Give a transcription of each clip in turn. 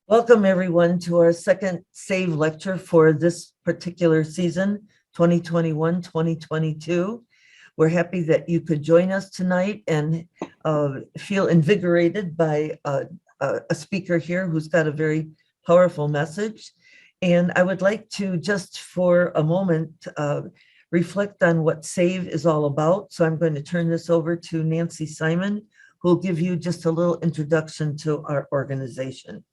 Welcome everyone to our second SAVE lecture for this particular season, 2021-2022. We're happy that you could join us tonight and feel invigorated by a speaker here who's got a very powerful message. And I would like to just for a moment reflect on what SAVE is all about. So I'm going to turn this over to Nancy Simon, who will give you just a little introduction to our organization.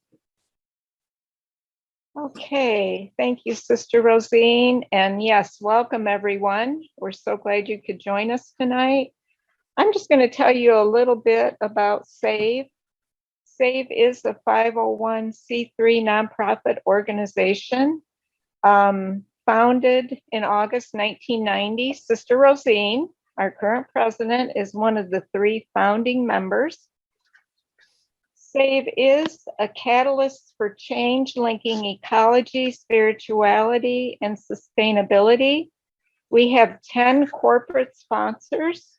Okay, thank you, Sister Rosine. And yes, welcome everyone. We're so glad you could join us tonight. I'm just going to tell you a little bit about SAVE. SAVE is a 501c3 nonprofit organization founded in August 1990. Sister Rosine, our current president, is one of the 3 founding members. SAVE is a catalyst for change linking ecology, spirituality, and sustainability. We have 10 corporate sponsors,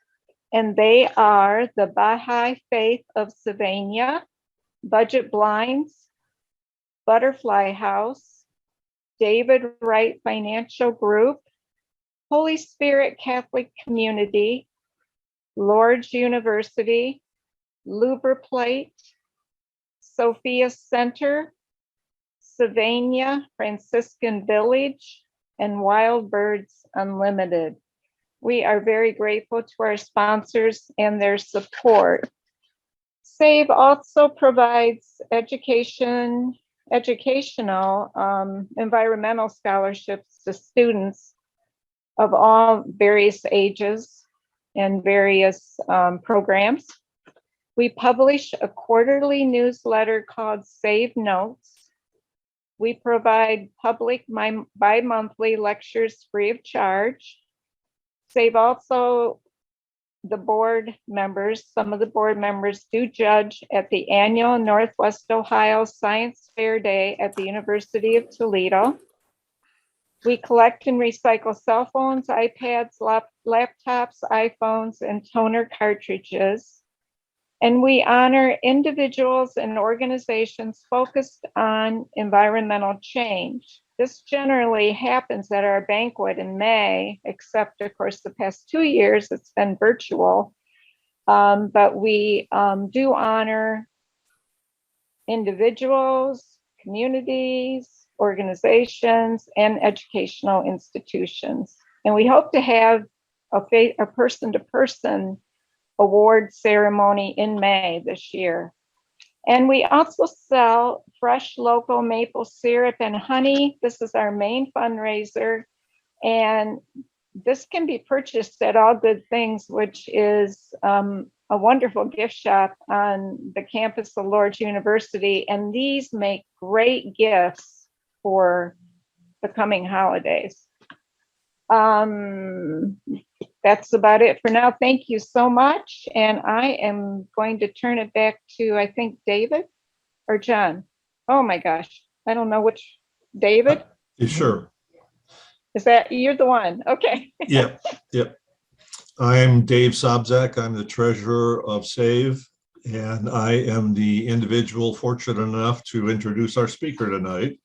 and they are the Baha'i Faith of Sylvania, Budget Blinds, Butterfly House, David Wright Financial Group, Holy Spirit Catholic Community, Lourdes University, Luberplate, Sophia Center, Sylvania Franciscan Village, and Wild Birds Unlimited. We are very grateful to our sponsors and their support. SAVE also provides educational environmental scholarships to students of all various ages and various programs. We publish a quarterly newsletter called Save Notes. We provide public bi-monthly lectures free of charge. Save also the board members, some of the board members do judge at the annual Northwest Ohio Science Fair Day at the University of Toledo. We collect and recycle cell phones, iPads, laptops, iPhones, and toner cartridges. And we honor individuals and organizations focused on environmental change. This generally happens at our banquet in May, except of course the past 2 years it's been virtual. But we do honor individuals, communities, organizations, and educational institutions. And we hope to have a person-to-person award ceremony in May this year. And we also sell fresh local maple syrup and honey. This is our main fundraiser. And this can be purchased at All Good Things, which is a wonderful gift shop on the campus of Lourdes University. And these make great gifts for the coming holidays. That's about it for now. Thank you so much. And I am going to turn it back to, I think, David or John. Oh my gosh. I don't know which. David? Sure. Is that, you're the one? Okay. Yep. I'm Dave Sobczak. I'm the treasurer of SAVE, and I am the individual fortunate enough to introduce our speaker tonight.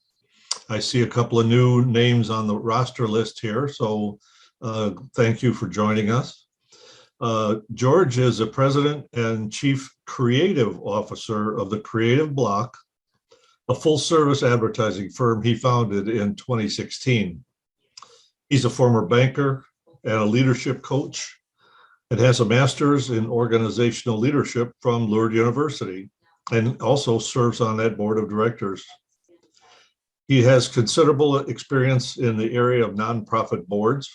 I see a couple of new names on the roster list here, so thank you for joining us. George is the president and chief creative officer of the Creative Block, a full-service advertising firm he founded in 2016. He's a former banker and a leadership coach and has a master's in organizational leadership from Lourdes University and also serves on that board of directors. He has considerable experience in the area of nonprofit boards,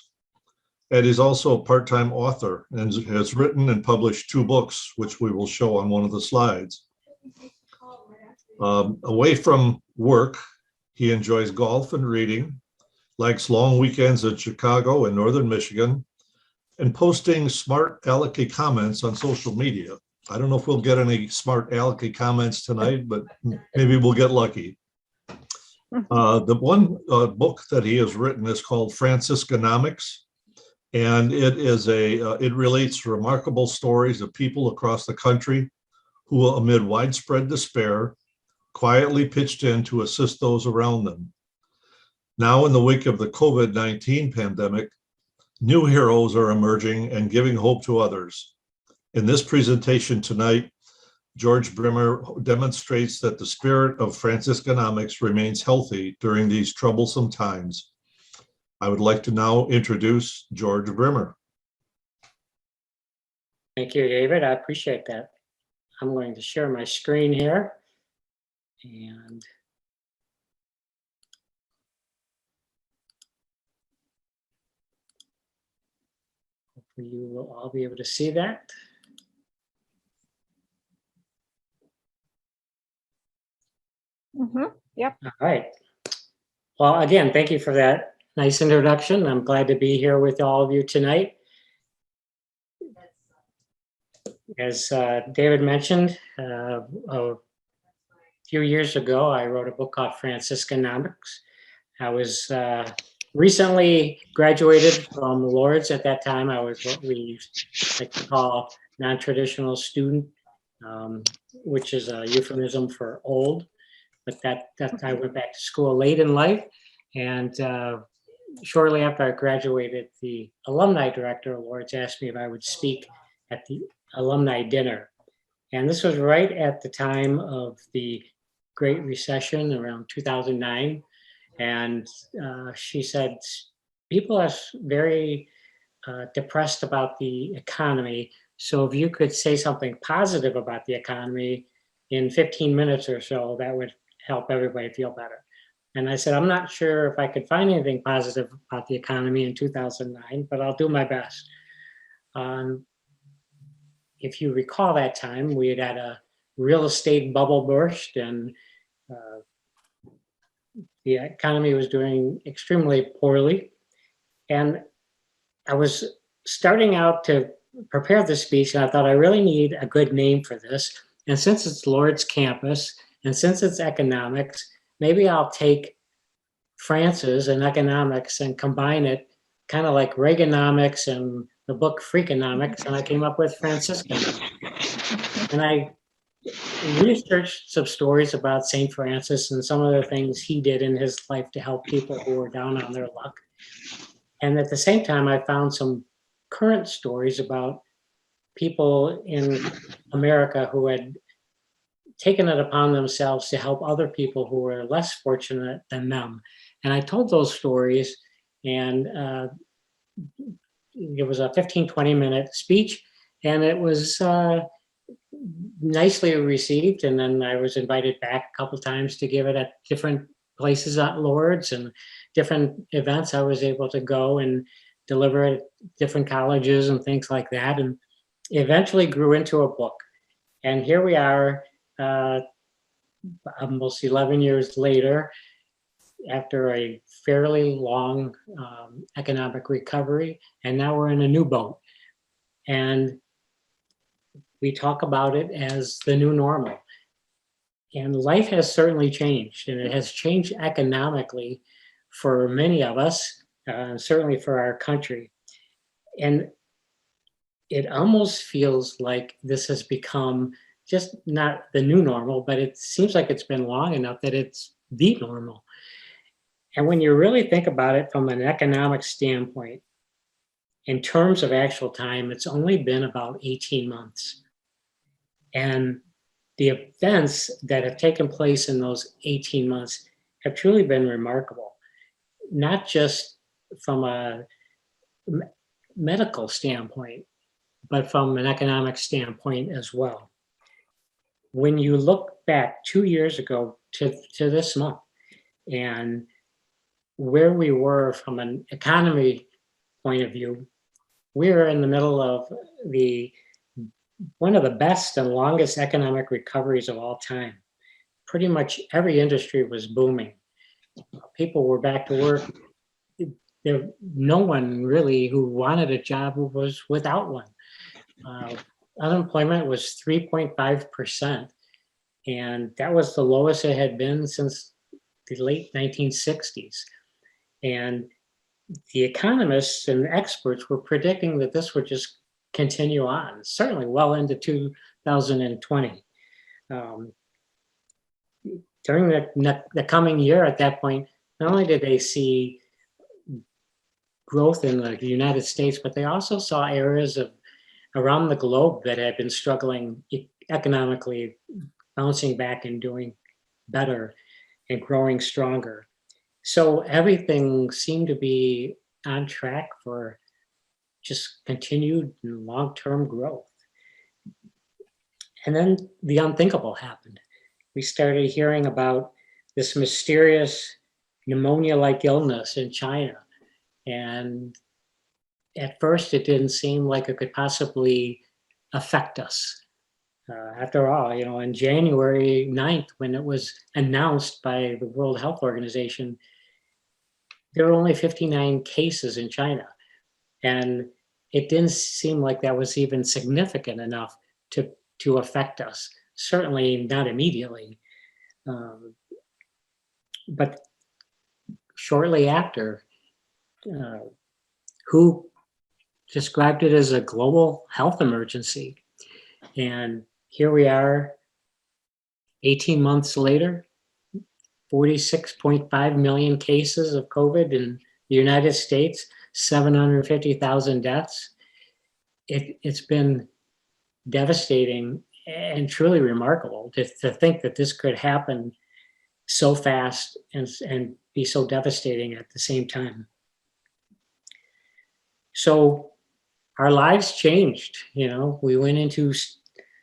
and is also a part-time author and has written and published 2 books, which we will show on one of the slides. Away from work, he enjoys golf and reading, likes long weekends in Chicago and Northern Michigan, and posting smart alecky comments on social media. I don't know if we'll get any smart alecky comments tonight, but maybe we'll get lucky. The one book that he has written is called Franciscanomics, and it relates remarkable stories of people across the country who, amid widespread despair, quietly pitched in to assist those around them. Now, in the wake of the COVID-19 pandemic, new heroes are emerging and giving hope to others. In this presentation tonight, George Brimmer demonstrates that the spirit of Franciscanomics remains healthy during these troublesome times. I would like to now introduce George Brimmer. Thank you, David. I appreciate that. I'm going to share my screen here. And hopefully you will all be able to see that. Yep. All right. Well, again, thank you for that nice introduction. I'm glad to be here with all of you tonight. As David mentioned, a few years ago, I wrote a book called Franciscanomics. I was recently graduated from Lourdes at that time. I was what we like to call non-traditional student, which is a euphemism for old. But that I went back to school late in life, and shortly after I graduated, the alumni director of Lourdes asked me if I would speak at the alumni dinner. And this was right at the time of the Great Recession around 2009. And she said, people are very depressed about the economy. So if you could say something positive about the economy in 15 minutes or so, that would help everybody feel better. And I said, I'm not sure if I could find anything positive about the economy in 2009, but I'll do my best. If you recall that time, we had had a real estate bubble burst, and the economy was doing extremely poorly. And I was starting out to prepare the speech, and I thought I really need a good name for this. And since it's Lourdes campus, and since it's economics, maybe I'll take Francis and economics and combine it kind of like Reaganomics and the book Freakonomics, and I came up with Franciscanomics. And I researched some stories about St. Francis and some of the things he did in his life to help people who were down on their luck. And at the same time, I found some current stories about people in America who had taken it upon themselves to help other people who were less fortunate than them. And I told those stories, and it was a 15, 20-minute speech, and it was nicely received. And then I was invited back a couple times to give it at different places at Lourdes and different events I was able to go and deliver at different colleges and things like that. And eventually grew into a book. And here we are, almost 11 years later, after a fairly long economic recovery, and now we're in a new boat. And we talk about it as the new normal. And life has certainly changed, and it has changed economically for many of us, certainly for our country. And it almost feels like this has become just not the new normal, but it seems like it's been long enough that it's the normal. And when you really think about it from an economic standpoint, in terms of actual time, it's only been about 18 months. And the events that have taken place in those 18 months have truly been remarkable, not just from a medical standpoint, but from an economic standpoint as well. When you look back 2 years ago to this month, and where we were from an economy point of view, we're in the middle of one of the best and longest economic recoveries of all time. Pretty much every industry was booming. People were back to work. No one really who wanted a job was without one. Unemployment was 3.5%, and that was the lowest it had been since the late 1960s. And the economists and experts were predicting that this would just continue on, certainly well into 2020. during the coming year at that point, not only did they see growth in the United States, but they also saw areas of around the globe that had been struggling economically, bouncing back and doing better and growing stronger. So everything seemed to be on track for just continued long-term growth. And then the unthinkable happened. We started hearing about this mysterious pneumonia-like illness in China. And at first, it didn't seem like it could possibly affect us. After all, you know, on January 9th, when it was announced by the World Health Organization, there were only 59 cases in China. And it didn't seem like that was even significant enough to affect us, certainly not immediately. But shortly after, WHO described it as a global health emergency. And here we are, 18 months later, 46.5 million cases of COVID in the United States, 750,000 deaths. It's been devastating and truly remarkable to think that this could happen so fast and be so devastating at the same time. So our lives changed. You know, we went into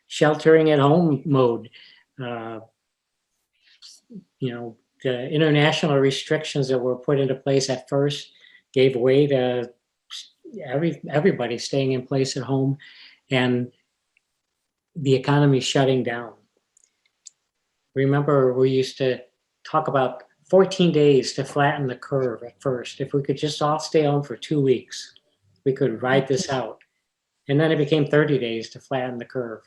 sheltering at home mode. You know, the international restrictions that were put into place at first gave way to everybody staying in place at home and the economy shutting down. Remember, we used to talk about 14 days to flatten the curve at first. If we could just all stay home for 2 weeks, we could ride this out. And then it became 30 days to flatten the curve.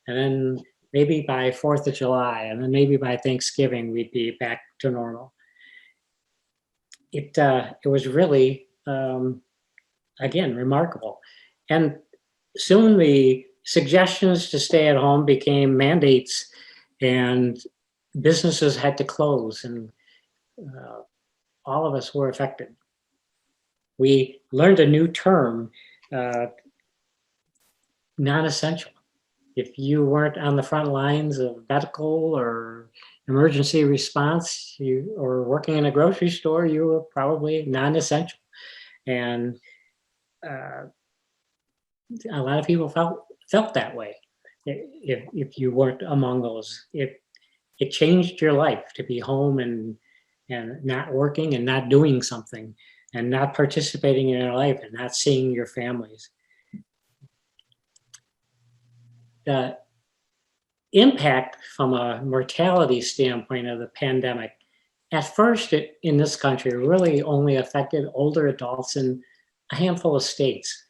And then maybe by 4th of July, and then maybe by Thanksgiving, we'd be back to normal. It was really, again, remarkable. And soon the suggestions to stay at home became mandates, and businesses had to close, and all of us were affected. We learned a new term, non-essential. If you weren't on the front lines of medical or emergency response, or working in a grocery store, you were probably non-essential. And a lot of people felt that way. If you weren't among those, it changed your life to be home and not working and not doing something and not participating in your life and not seeing your families. The impact from a mortality standpoint of the pandemic, at first in this country, really only affected older adults in a handful of states.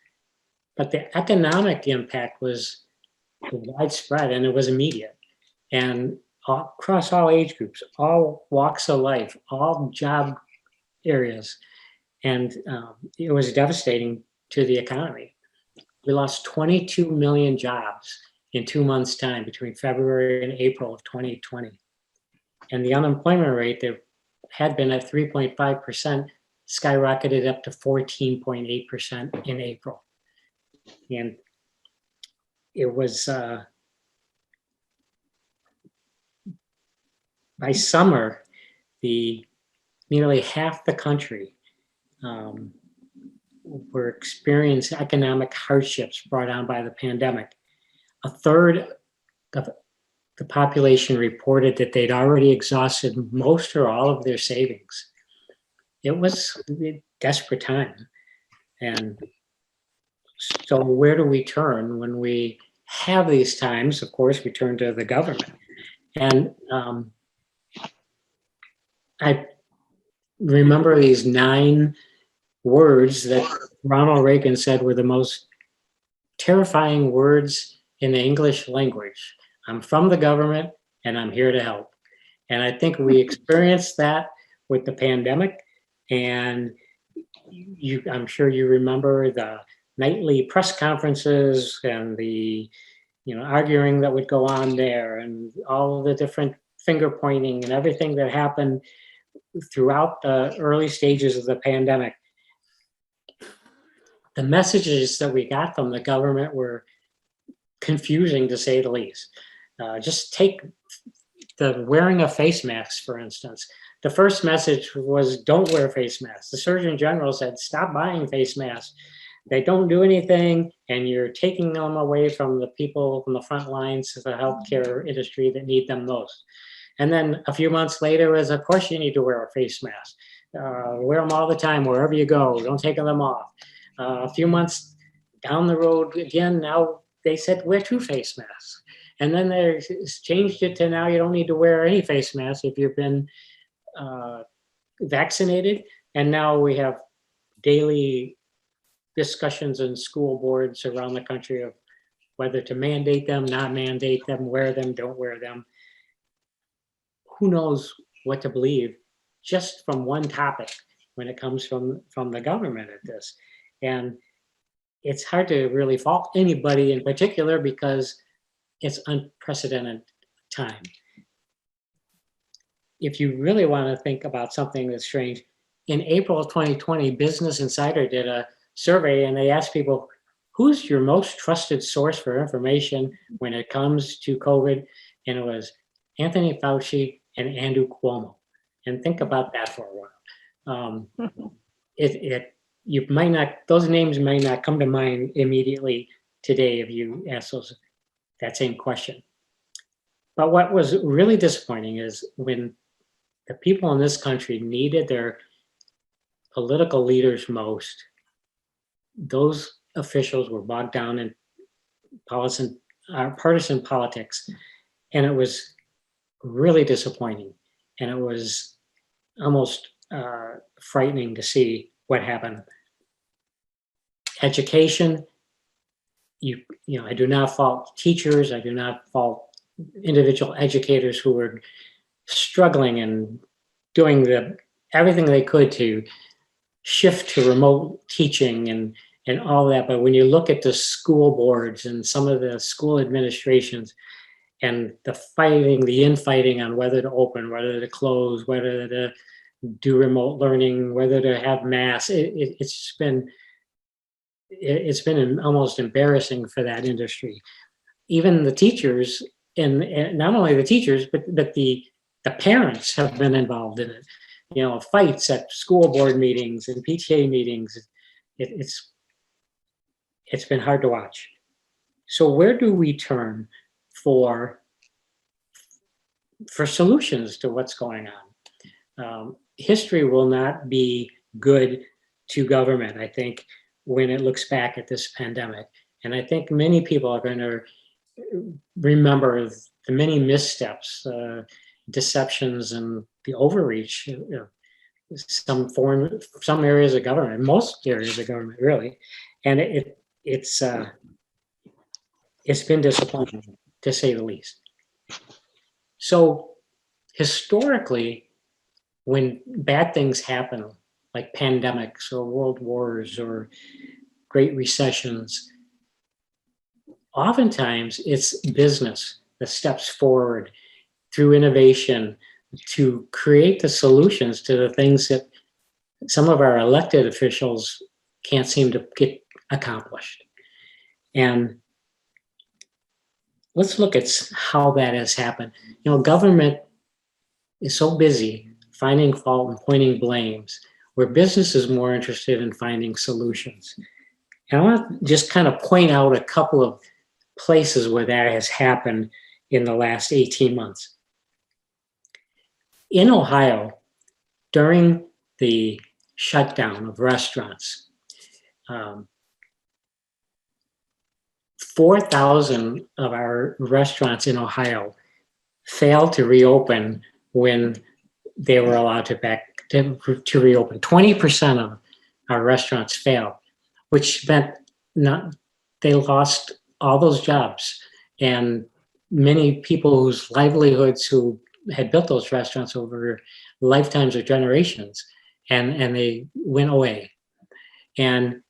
But the economic impact was widespread and it was immediate. And across all age groups, all walks of life, all job areas. And it was devastating to the economy. We lost 22 million jobs in 2 months' time between February and April of 2020. And the unemployment rate that had been at 3.5% skyrocketed up to 14.8% in April. And it was, by summer, nearly half the country were experiencing economic hardships brought on by the pandemic. A third of the population reported that they'd already exhausted most or all of their savings. It was a desperate time. And so where do we turn when we have these times? Of course, we turn to the government. And I remember these 9 words that Ronald Reagan said were the most terrifying words in the English language. I'm from the government and I'm here to help. And I think we experienced that with the pandemic. And I'm sure you remember the nightly press conferences and the arguing that would go on there and all of the different finger pointing and everything that happened throughout the early stages of the pandemic, the messages that we got from the government were confusing, to say the least. Just take the wearing of face masks, for instance. The first message was don't wear face masks. The Surgeon General said, stop buying face masks. They don't do anything, and you're taking them away from the people from the front lines of the healthcare industry that need them most. And then a few months later was, of course, you need to wear a face mask. Wear them all the time, wherever you go. Don't take them off. A few months down the road, again, now they said wear 2 face masks. And then they changed it to now you don't need to wear any face mask if you've been vaccinated. And now we have daily discussions in school boards around the country of whether to mandate them, not mandate them, wear them, don't wear them. Who knows what to believe just from one topic when it comes from the government at this. And it's hard to really fault anybody in particular because it's unprecedented time. If you really want to think about something that's strange, in April of 2020, Business Insider did a survey and they asked people, who's your most trusted source for information when it comes to COVID? And it was Anthony Fauci and Andrew Cuomo. And think about that for a while. You might not, those names might not come to mind immediately today if you ask that same question. But what was really disappointing is when the people in this country needed their political leaders most, those officials were bogged down in partisan politics. And it was really disappointing. And it was almost frightening to see what happened. Education, I do not fault teachers. I do not fault individual educators who were struggling and doing everything they could to shift to remote teaching and all that. But when you look at the school boards and some of the school administrations and the infighting on whether to open, whether to close, whether to do remote learning, whether to have masks, it's been almost embarrassing for that industry. Even the teachers, and not only the teachers, but the parents have been involved in it. Fights at school board meetings and PTA meetings. It's been hard to watch. So where do we turn for solutions to what's going on? History will not be good to government, I think, when it looks back at this pandemic. And I think many people are going to remember the many missteps, deceptions, and the overreach. Some areas of government, most areas of government, really, and it's been disappointing, to say the least. So historically, when bad things happen, like pandemics or world wars or great recessions, oftentimes it's business that steps forward through innovation to create the solutions to the things that some of our elected officials can't seem to get accomplished. And let's look at how that has happened. Government is so busy finding fault and pointing blames, where business is more interested in finding solutions. And I want to just kind of point out a couple of places where that has happened in the last 18 months. In Ohio, during the shutdown of restaurants, 4,000 of our restaurants in Ohio failed to reopen when they were allowed to reopen. 20% of our restaurants failed, which meant they lost all those jobs. And many people whose livelihoods who had built those restaurants over lifetimes or generations, and they went away. And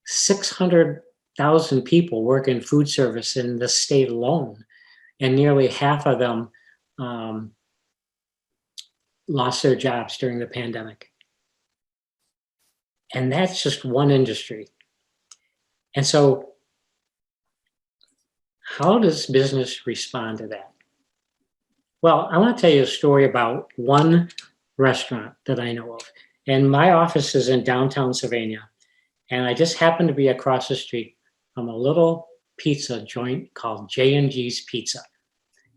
600,000 people work in food service in the state alone, and nearly half of them lost their jobs during the pandemic. And that's just one industry. And so how does business respond to that? Well, I want to tell you a story about one restaurant that I know of. And my office is in downtown Sylvania. And I just happened to be across the street from a little pizza joint called J&G's Pizza.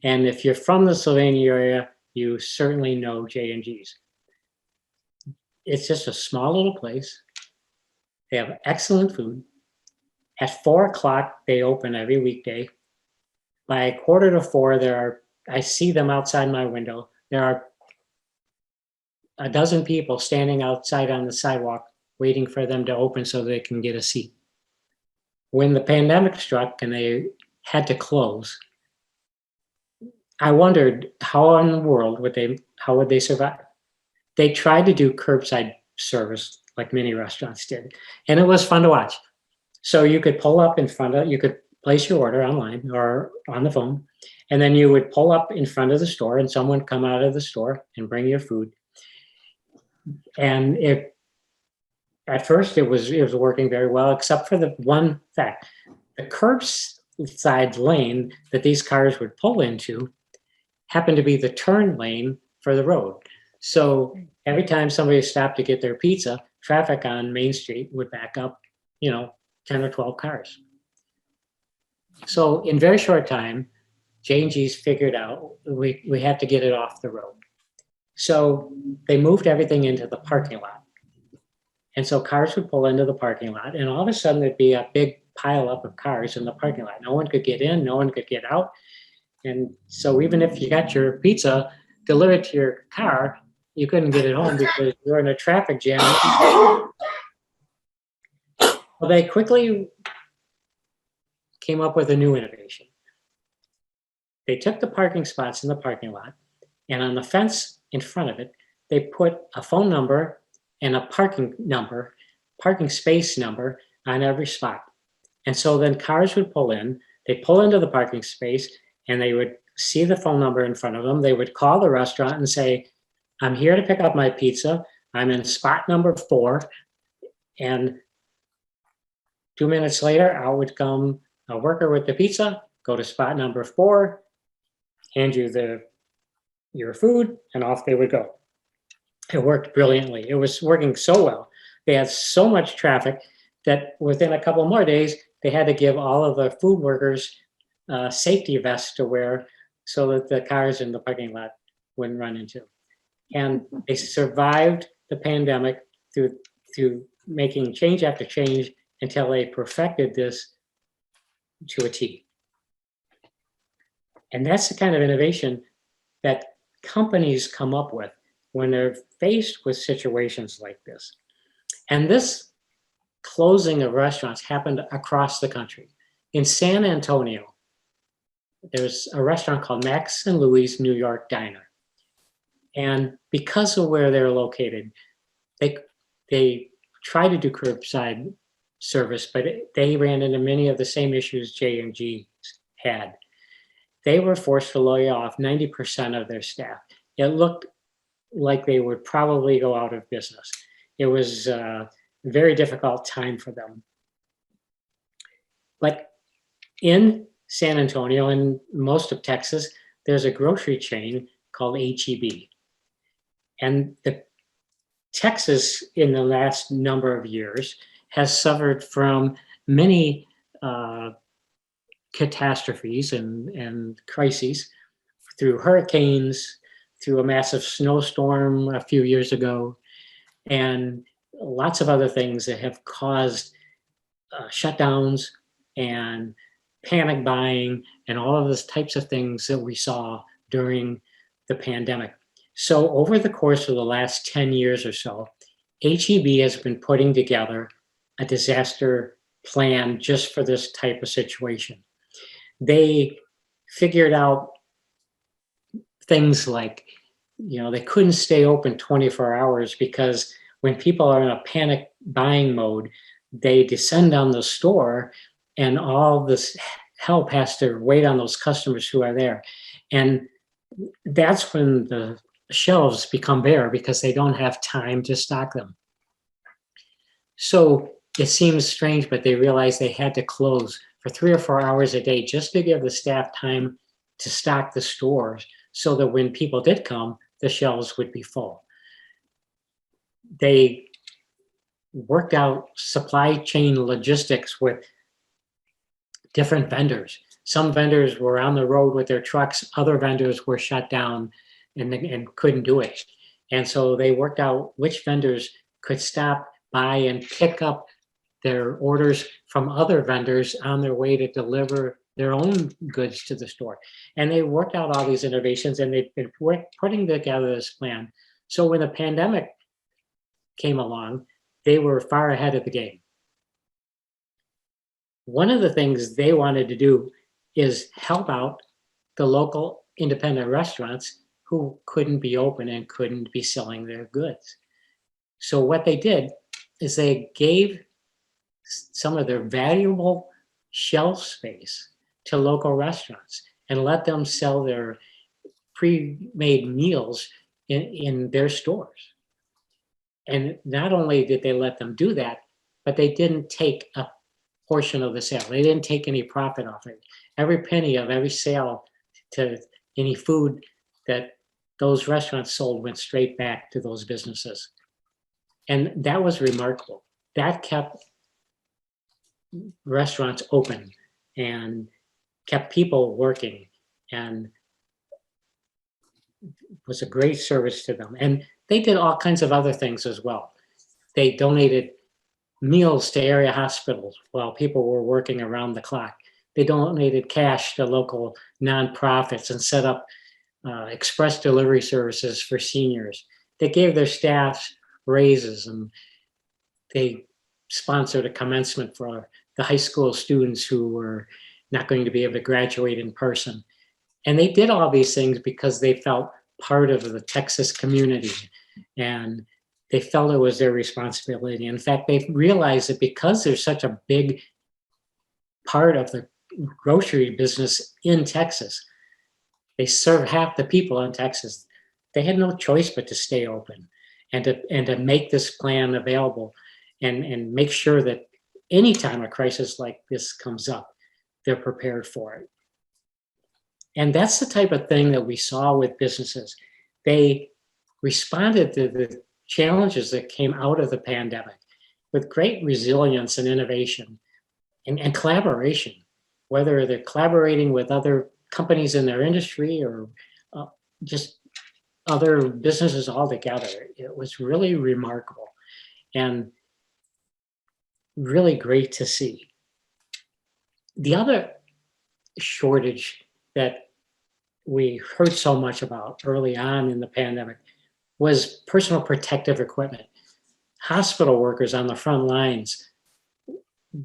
And if you're from the Sylvania area, you certainly know J&G's. It's just a small little place. They have excellent food. At 4 o'clock, they open every weekday. By 3:45, I see them outside my window. There are a dozen people standing outside on the sidewalk waiting for them to open so they can get a seat. When the pandemic struck and they had to close, I wondered how in the world would they survive? They tried to do curbside service like many restaurants did, and it was fun to watch. So you could pull up you could place your order online or on the phone, and then you would pull up in front of the store and someone would come out of the store and bring your food. And at first it was working very well, except for the one fact: the curbside lane that these cars would pull into happened to be the turn lane for the road. So every time somebody stopped to get their pizza, traffic on Main Street would back up, 10 or 12 cars. So in very short time, J&G's figured out we have to get it off the road. So they moved everything into the parking lot. And so cars would pull into the parking lot, and all of a sudden there'd be a big pile up of cars in the parking lot. No one could get in, no one could get out. And so even if you got your pizza delivered to your car, you couldn't get it home because you're in a traffic jam. Well, they quickly came up with a new innovation. They took the parking spots in the parking lot, and on the fence in front of it, they put a phone number and a parking space number on every spot. And so then cars would pull in, they pull into the parking space, and they would see the phone number in front of them. They would call the restaurant and say, "I'm here to pick up my pizza. I'm in spot number 4. And 2 minutes later, out would come a worker with the pizza, go to spot number 4, hand you your food, and off they would go. It worked brilliantly. It was working so well. They had so much traffic that within a couple more days, they had to give all of the food workers safety vests to wear so that the cars in the parking lot wouldn't run into. And they survived the pandemic through making change after change until they perfected this to a T. And that's the kind of innovation that companies come up with when they're faced with situations like this. And this closing of restaurants happened across the country. In San Antonio, there's a restaurant called Max and Louie's New York Diner. And because of where they're located, they try to do curbside service, but they ran into many of the same issues J&G had. They were forced to lay off 90% of their staff. It looked like they would probably go out of business. It was a very difficult time for them. But in San Antonio and most of Texas, there's a grocery chain called H-E-B. And Texas, in the last number of years, has suffered from many catastrophes and crises through hurricanes, through a massive snowstorm a few years ago, and lots of other things that have caused shutdowns and panic buying and all of those types of things that we saw during the pandemic. So over the course of the last 10 years or so, H-E-B has been putting together a disaster plan just for this type of situation. They figured out things like, they couldn't stay open 24 hours because when people are in a panic buying mode, they descend on the store and all this help has to wait on those customers who are there. And that's when the shelves become bare because they don't have time to stock them. So it seems strange, but they realized they had to close for 3 or 4 hours a day just to give the staff time to stock the stores so that when people did come, the shelves would be full. They worked out supply chain logistics with different vendors. Some vendors were on the road with their trucks, other vendors were shut down and couldn't do it. And so they worked out which vendors could stop by and pick up their orders from other vendors on their way to deliver their own goods to the store. And they worked out all these innovations, and they've been putting together this plan. So when the pandemic came along, they were far ahead of the game. One of the things they wanted to do is help out the local independent restaurants who couldn't be open and couldn't be selling their goods. So what they did is they gave some of their valuable shelf space to local restaurants and let them sell their pre-made meals in their stores. And not only did they let them do that, but they didn't take a portion of the sale. They didn't take any profit off it. Every penny of every sale to any food that those restaurants sold went straight back to those businesses. And that was remarkable. That kept restaurants open and kept people working and was a great service to them. And they did all kinds of other things as well. They donated meals to area hospitals while people were working around the clock. They donated cash to local nonprofits and set up express delivery services for seniors. They gave their staffs raises, and they sponsored a commencement for the high school students who were not going to be able to graduate in person. And they did all these things because they felt part of the Texas community, and they felt it was their responsibility. In fact, they realized that because there's such a big part of the grocery business in Texas, they serve half the people in Texas. They had no choice but to stay open and to make this plan available and make sure that anytime a crisis like this comes up, they're prepared for it. And that's the type of thing that we saw with businesses. They responded to the challenges that came out of the pandemic with great resilience and innovation and collaboration, whether they're collaborating with other companies in their industry or just other businesses altogether. It was really remarkable and really great to see. The other shortage that we heard so much about early on in the pandemic was personal protective equipment. Hospital workers on the front lines,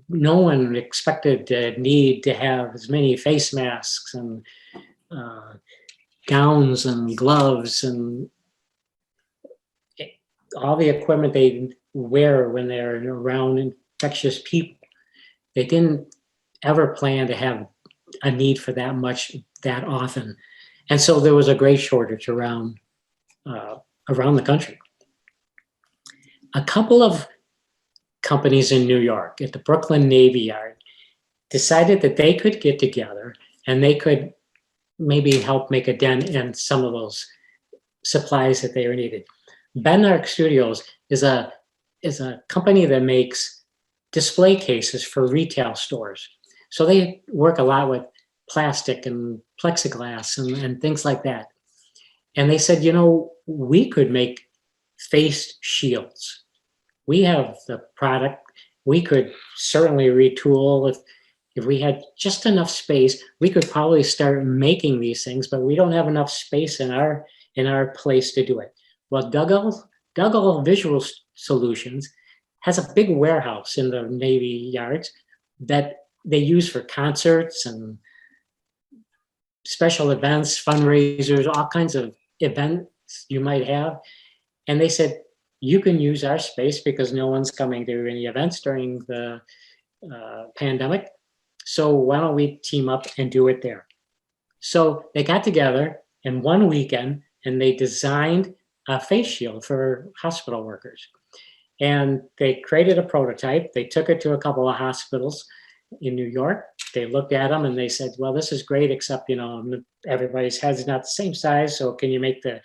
no one expected to need to have as many face masks and gowns and gloves and all the equipment they wear when they're around infectious people. They didn't ever plan to have a need for that much that often. And so there was a great shortage around the country. A couple of companies in New York at the Brooklyn Navy Yard decided that they could get together and they could maybe help make a dent in some of those supplies that they were needed. Benark Studios is a company that makes display cases for retail stores. So they work a lot with plastic and plexiglass and things like that. And they said, you know, we could make face shields. We have the product. We could certainly retool if we had just enough space. We could probably start making these things, but we don't have enough space in our place to do it. Well, Dougal Visual Solutions has a big warehouse in the Navy yards that they use for concerts and special events, fundraisers, all kinds of events you might have. And they said, you can use our space because no one's coming to any events during the pandemic. So why don't we team up and do it there? So they got together in one weekend, and they designed a face shield for hospital workers. And they created a prototype. They took it to a couple of hospitals in New York. They looked at them and they said, well, this is great, except, you know, everybody's head's not the same size. So can you make the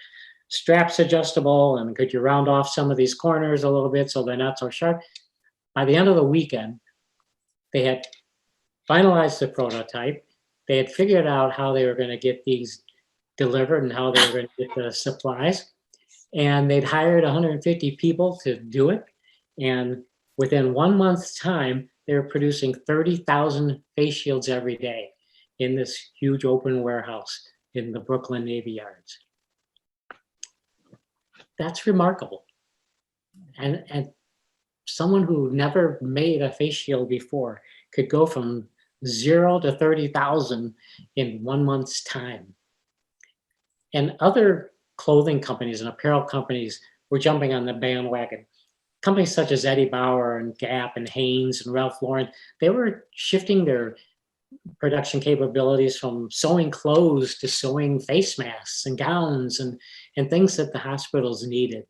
straps adjustable? And could you round off some of these corners a little bit so they're not so sharp? By the end of the weekend, they had finalized the prototype. They had figured out how they were going to get these delivered and how they were going to get the supplies. And they'd hired 150 people to do it. And within 1 month's time, they were producing 30,000 face shields every day in this huge open warehouse in the Brooklyn Navy Yards. That's remarkable. And someone who never made a face shield before could go from 0 to 30,000 in 1 month's time. And other clothing companies and apparel companies were jumping on the bandwagon. Companies such as Eddie Bauer and Gap and Hanes and Ralph Lauren, they were shifting their production capabilities from sewing clothes to sewing face masks and gowns and things that the hospitals needed.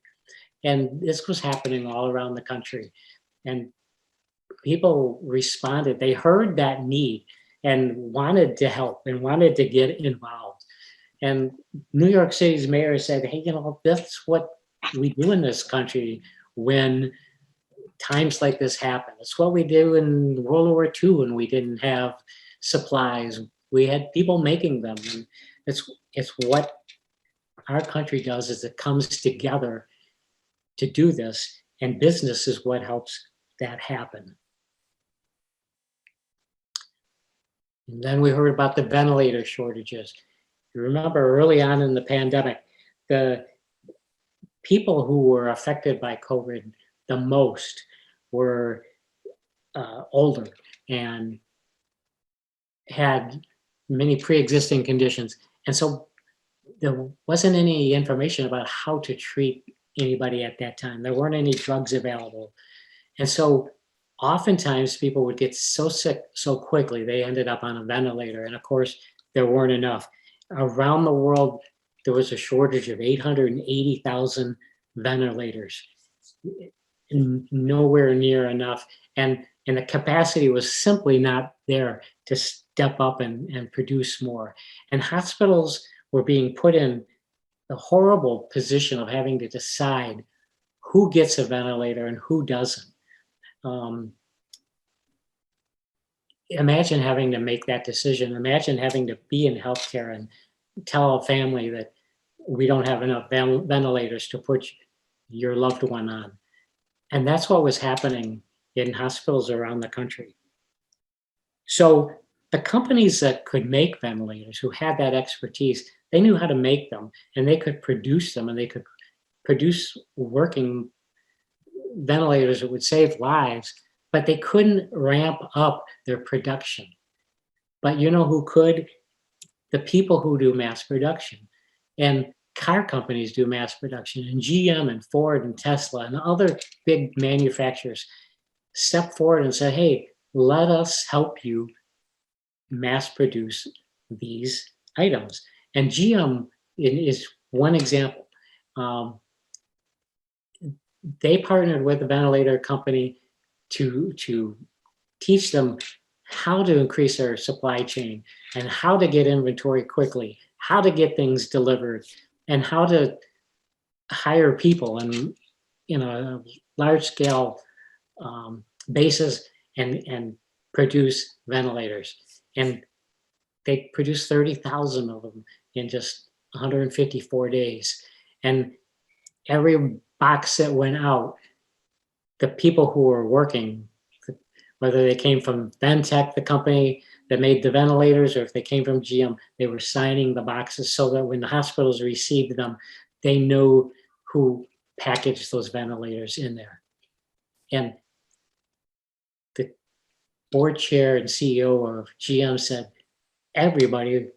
And this was happening all around the country. And people responded. They heard that need and wanted to help and wanted to get involved. And New York City's mayor said, hey, you know, that's what we do in this country when times like this happen. It's what we do in World War II when we didn't have supplies. We had people making them. And it's what our country does is it comes together to do this, and business is what helps that happen. And then we heard about the ventilator shortages. You remember early on in the pandemic, the people who were affected by COVID the most were older and had many pre-existing conditions. And so there wasn't any information about how to treat anybody at that time. There weren't any drugs available. And so oftentimes people would get so sick so quickly, they ended up on a ventilator. And of course, there weren't enough. Around the world, there was a shortage of 880,000 ventilators, nowhere near enough. And the capacity was simply not there to step up and produce more. And hospitals were being put in the horrible position of having to decide who gets a ventilator and who doesn't. Imagine having to make that decision. Imagine having to be in healthcare and tell a family that we don't have enough ventilators to put your loved one on. And that's what was happening in hospitals around the country. So the companies that could make ventilators, who had that expertise, they knew how to make them, and they could produce them, and they could produce working ventilators that would save lives, but they couldn't ramp up their production. But you know who could? The people who do mass production. And car companies do mass production, and GM and Ford and Tesla and other big manufacturers stepped forward and said, hey, let us help you mass produce these items. And GM is one example. They partnered with the ventilator company to teach them how to increase their supply chain and how to get inventory quickly, how to get things delivered, and how to hire people and a large scale basis and produce ventilators. And they produced 30,000 of them in just 154 days. And every box that went out, the people who were working, whether they came from Ventec, the company that made the ventilators, or if they came from GM, they were signing the boxes so that when the hospitals received them, they knew who packaged those ventilators in there. And the board chair and CEO of GM said, everybody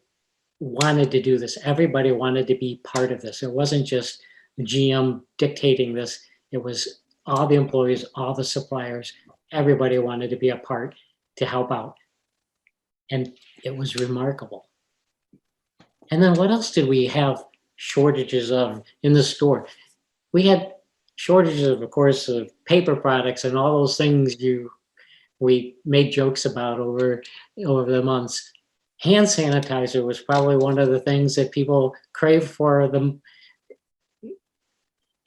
wanted to do this. Everybody wanted to be part of this. It wasn't just GM dictating this. It was all the employees, all the suppliers, everybody wanted to be a part to help out. And it was remarkable. And then what else did we have shortages of in the store? We had shortages, of course, of paper products and all those things we made jokes about over the months. Hand sanitizer was probably one of the things that people crave for them.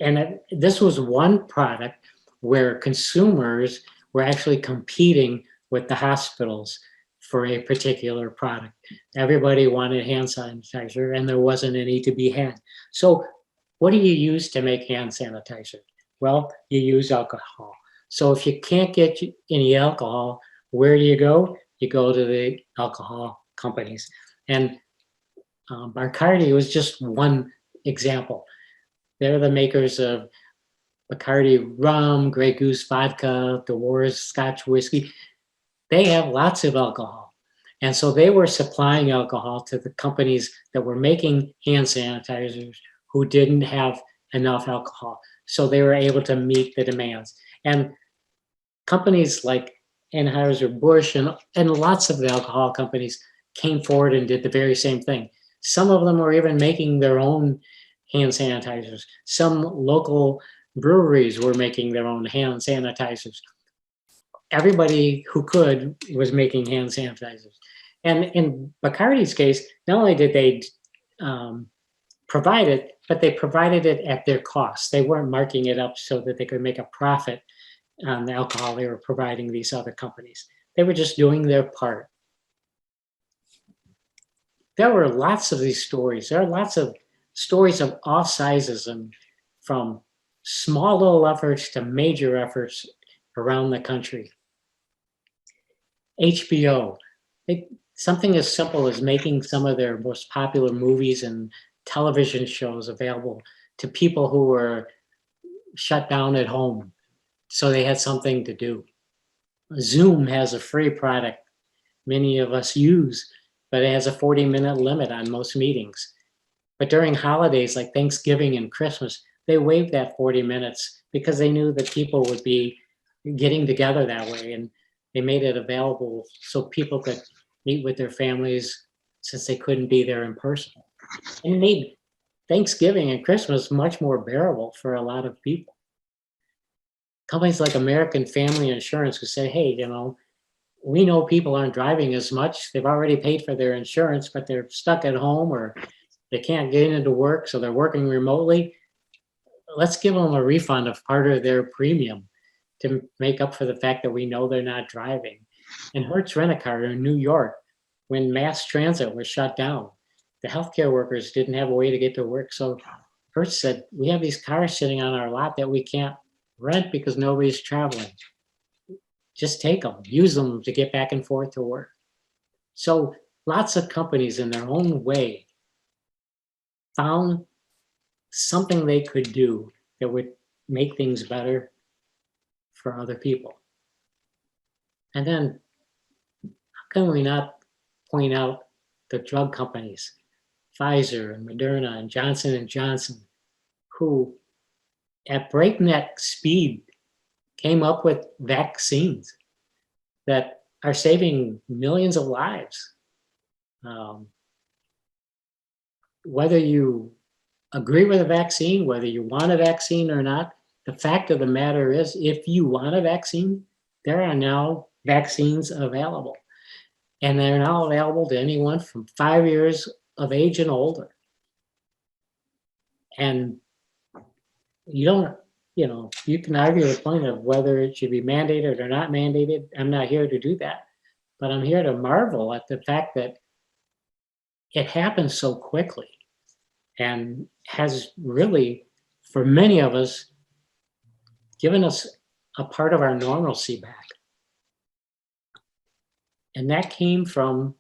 And this was one product where consumers were actually competing with the hospitals for a particular product. Everybody wanted hand sanitizer and there wasn't any to be had. So what do you use to make hand sanitizer? Well, you use alcohol. So if you can't get any alcohol, where do you go? You go to the alcohol companies. And Bacardi was just one example. They're the makers of Bacardi rum, Grey Goose vodka, Dewar's Scotch whiskey. They have lots of alcohol. And so they were supplying alcohol to the companies that were making hand sanitizers who didn't have enough alcohol. So they were able to meet the demands. And companies like Anheuser-Busch and lots of the alcohol companies came forward and did the very same thing. Some of them were even making their own hand sanitizers. Some local breweries were making their own hand sanitizers. Everybody who could was making hand sanitizers. And in Bacardi's case, not only did they provide it, but they provided it at their cost. They weren't marking it up so that they could make a profit on the alcohol they were providing these other companies. They were just doing their part. There were lots of these stories. There are lots of stories of all sizes and from small little efforts to major efforts around the country. HBO, something as simple as making some of their most popular movies and television shows available to people who were shut down at home, so they had something to do. Zoom has a free product many of us use, but it has a 40-minute limit on most meetings. But during holidays like Thanksgiving and Christmas, they waived that 40 minutes because they knew that people would be getting together that way, and they made it available so people could meet with their families since they couldn't be there in person. And it made Thanksgiving and Christmas much more bearable for a lot of people. Companies like American Family Insurance could say, hey, we know people aren't driving as much. They've already paid for their insurance, but they're stuck at home or they can't get into work, so they're working remotely. Let's give them a refund of part of their premium to make up for the fact that we know they're not driving. And Hertz Rent-A-Car in New York, when mass transit was shut down, the healthcare workers didn't have a way to get to work. So Hertz said, we have these cars sitting on our lot that we can't rent because nobody's traveling. Just take them, use them to get back and forth to work. So lots of companies in their own way found something they could do that would make things better for other people. And then how can we not point out the drug companies, Pfizer and Moderna and Johnson & Johnson, who at breakneck speed came up with vaccines that are saving millions of lives. Whether you agree with a vaccine, whether you want a vaccine or not, the fact of the matter is, if you want a vaccine, there are now vaccines available. And they're now available to anyone from 5 years of age and older. And you can argue the point of whether it should be mandated or not mandated. I'm not here to do that. But I'm here to marvel at the fact that it happens so quickly and has really, for many of us, given us a part of our normalcy back. And that came from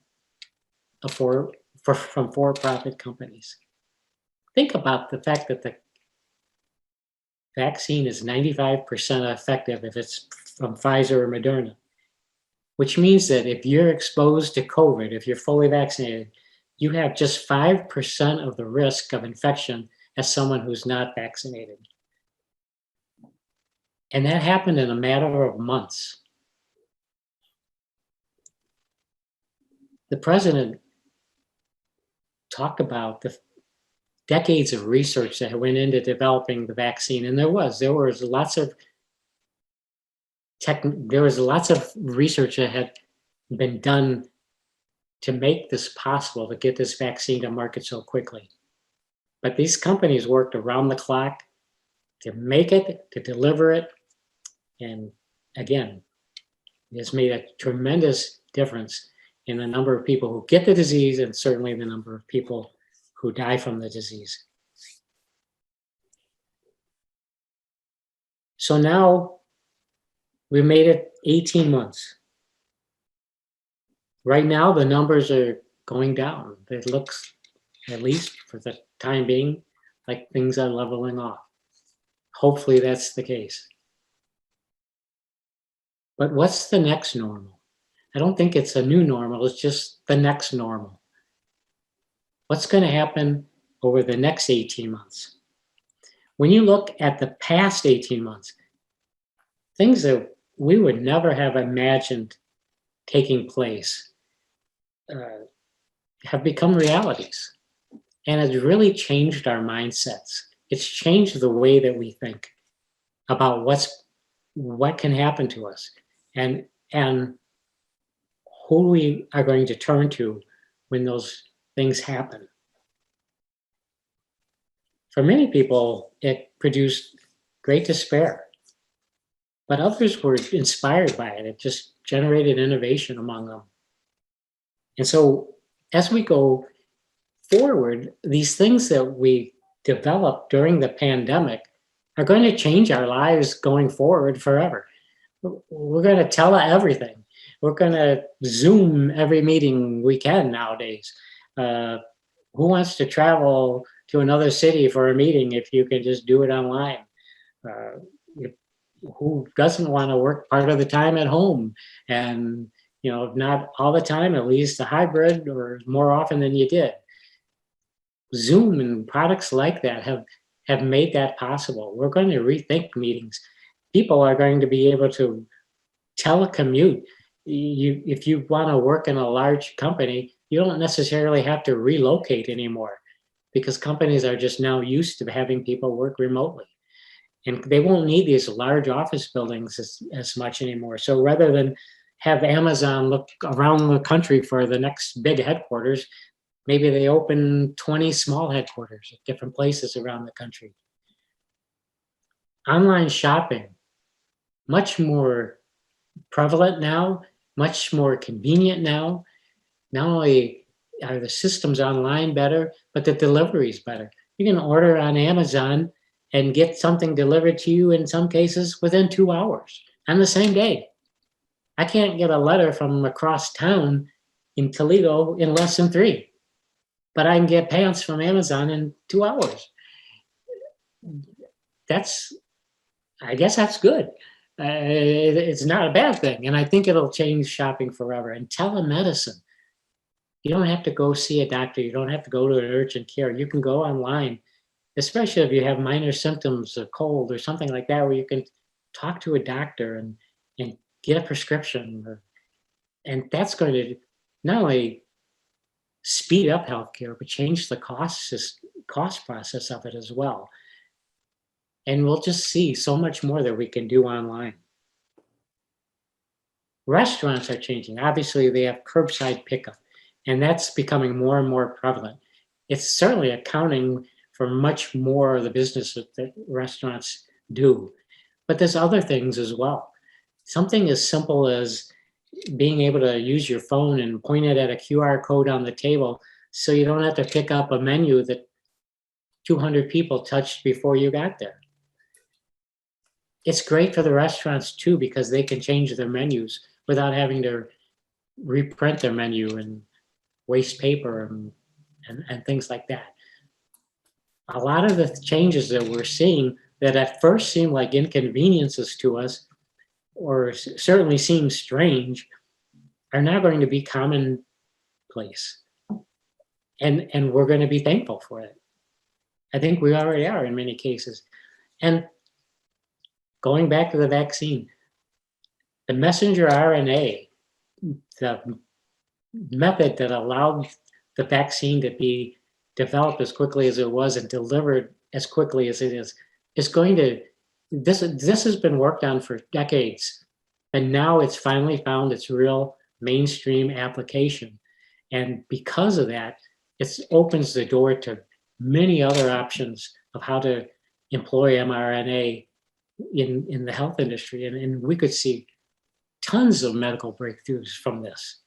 from for-profit companies. Think about the fact that the vaccine is 95% effective if it's from Pfizer or Moderna, which means that if you're exposed to COVID, if you're fully vaccinated, you have just 5% of the risk of infection as someone who's not vaccinated. And that happened in a matter of months. The president talk about the decades of research that went into developing the vaccine. And there was lots of research that had been done to make this possible, to get this vaccine to market so quickly. But these companies worked around the clock to make it, to deliver it. And again, it's made a tremendous difference in the number of people who get the disease and certainly the number of people who die from the disease. So now we made it 18 months. Right now, the numbers are going down. It looks, at least for the time being, like things are leveling off. Hopefully that's the case. But what's the next normal? I don't think it's a new normal, it's just the next normal. What's going to happen over the next 18 months? When you look at the past 18 months, things that we would never have imagined taking place have become realities. And it's really changed our mindsets. It's changed the way that we think about what can happen to us and who we are going to turn to when those things happen. For many people, it produced great despair, but others were inspired by it. It just generated innovation among them. And so as we go forward, these things that we developed during the pandemic are going to change our lives going forward forever. We're going to tele everything. We're going to Zoom every meeting we can nowadays. Who wants to travel to another city for a meeting if you can just do it online? Who doesn't want to work part of the time at home? And if not all the time, at least a hybrid or more often than you did. Zoom and products like that have made that possible. We're going to rethink meetings. People are going to be able to telecommute. If you want to work in a large company, you don't necessarily have to relocate anymore because companies are just now used to having people work remotely. And they won't need these large office buildings as much anymore. So rather than have Amazon look around the country for the next big headquarters, maybe they open 20 small headquarters at different places around the country. Online shopping, much more prevalent now, much more convenient now. Not only are the systems online better, but the delivery is better. You can order on Amazon and get something delivered to you in some cases within 2 hours on the same day. I can't get a letter from across town in Toledo in less than 3, but I can get pants from Amazon in 2 hours. I guess that's good. It's not a bad thing. And I think it'll change shopping forever. And telemedicine, you don't have to go see a doctor. You don't have to go to an urgent care. You can go online, especially if you have minor symptoms of cold or something like that, where you can talk to a doctor and get a prescription. And that's going to not only speed up healthcare, but change the cost process of it as well. And we'll just see so much more that we can do online. Restaurants are changing. Obviously, they have curbside pickup, and that's becoming more and more prevalent. It's certainly accounting for much more of the business that restaurants do. But there's other things as well. Something as simple as being able to use your phone and point it at a QR code on the table so you don't have to pick up a menu that 200 people touched before you got there. It's great for the restaurants too, because they can change their menus without having to reprint their menu and waste paper and things like that. A lot of the changes that we're seeing that at first seem like inconveniences to us, or certainly seem strange, are now going to be commonplace. And we're going to be thankful for it. I think we already are in many cases. And going back to the vaccine, the messenger RNA, the method that allowed the vaccine to be developed as quickly as it was and delivered as quickly as it is going to, this has been worked on for decades, and now it's finally found its real mainstream application. And because of that, it opens the door to many other options of how to employ mRNA in the health industry. And we could see tons of medical breakthroughs from this.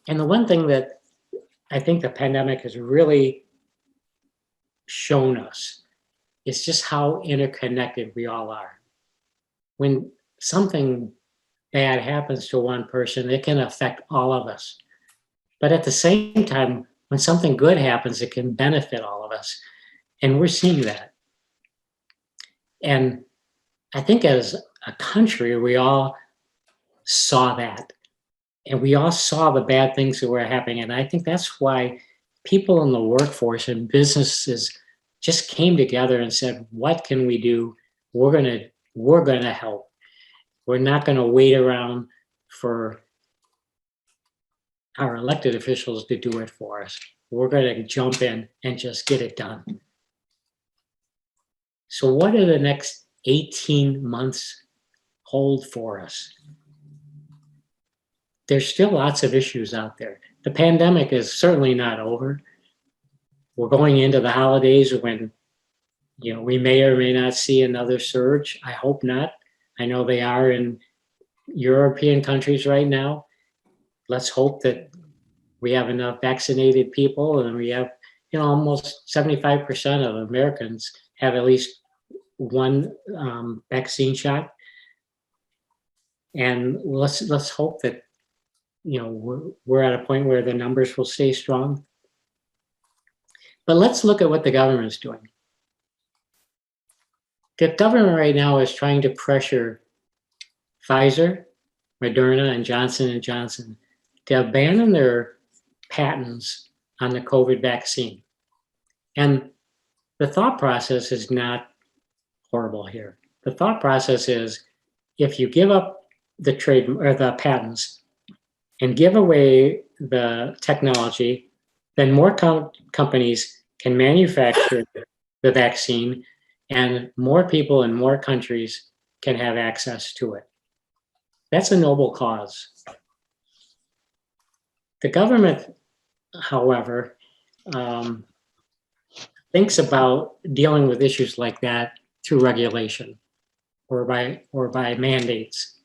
And the one thing that I think the pandemic has really shown us is just how interconnected we all are. When something bad happens to one person, it can affect all of us. But at the same time, when something good happens, it can benefit all of us. And we're seeing that. And I think as a country, we all saw that. And we all saw the bad things that were happening. And I think that's why people in the workforce and businesses just came together and said, what can we do? We're gonna help. We're not gonna wait around for our elected officials to do it for us. We're gonna jump in and just get it done. So what do the next 18 months hold for us? There's still lots of issues out there. The pandemic is certainly not over. We're going into the holidays when, we may or may not see another surge. I hope not. I know they are in European countries right now. Let's hope that we have enough vaccinated people, and we have, almost 75% of Americans have at least one vaccine shot. And let's hope that, we're at a point where the numbers will stay strong. But let's look at what the government is doing. The government right now is trying to pressure Pfizer, Moderna, and Johnson & Johnson to abandon their patents on the COVID vaccine. And the thought process is not horrible here. The thought process is, if you give up the trade or the patents and give away the technology, then more companies can manufacture the vaccine, and more people in more countries can have access to it. That's a noble cause. The government, however, thinks about dealing with issues like that through regulation or by mandates.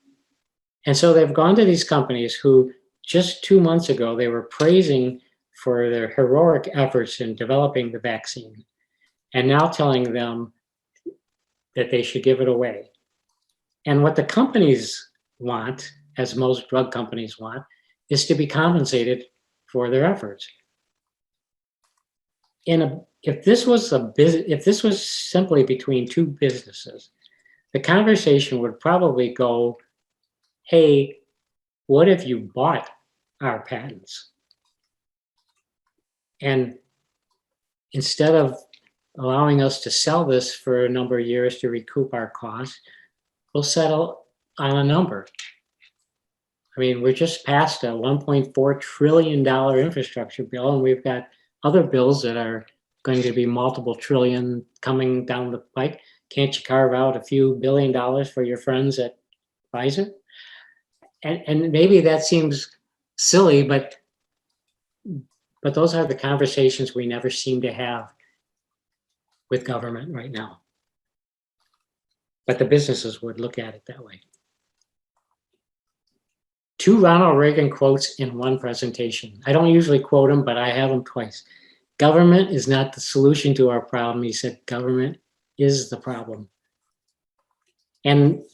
And so they've gone to these companies who just 2 months ago, they were praising for their heroic efforts in developing the vaccine, and now telling them that they should give it away. And what the companies want, as most drug companies want, is to be compensated for their efforts. If this was simply between two businesses, the conversation would probably go, hey, what if you bought our patents? And instead of allowing us to sell this for a number of years to recoup our costs, we'll settle on a number. I mean, we're just past a $1.4 trillion infrastructure bill, and we've got other bills that are going to be multiple trillion coming down the pike. Can't you carve out a few $1 billion for your friends at Pfizer? And maybe that seems silly, but those are the conversations we never seem to have with government right now. But the businesses would look at it that way. 2 Ronald Reagan quotes in one presentation. I don't usually quote them, but I have them twice. Government is not the solution to our problem. He said, government is the problem. And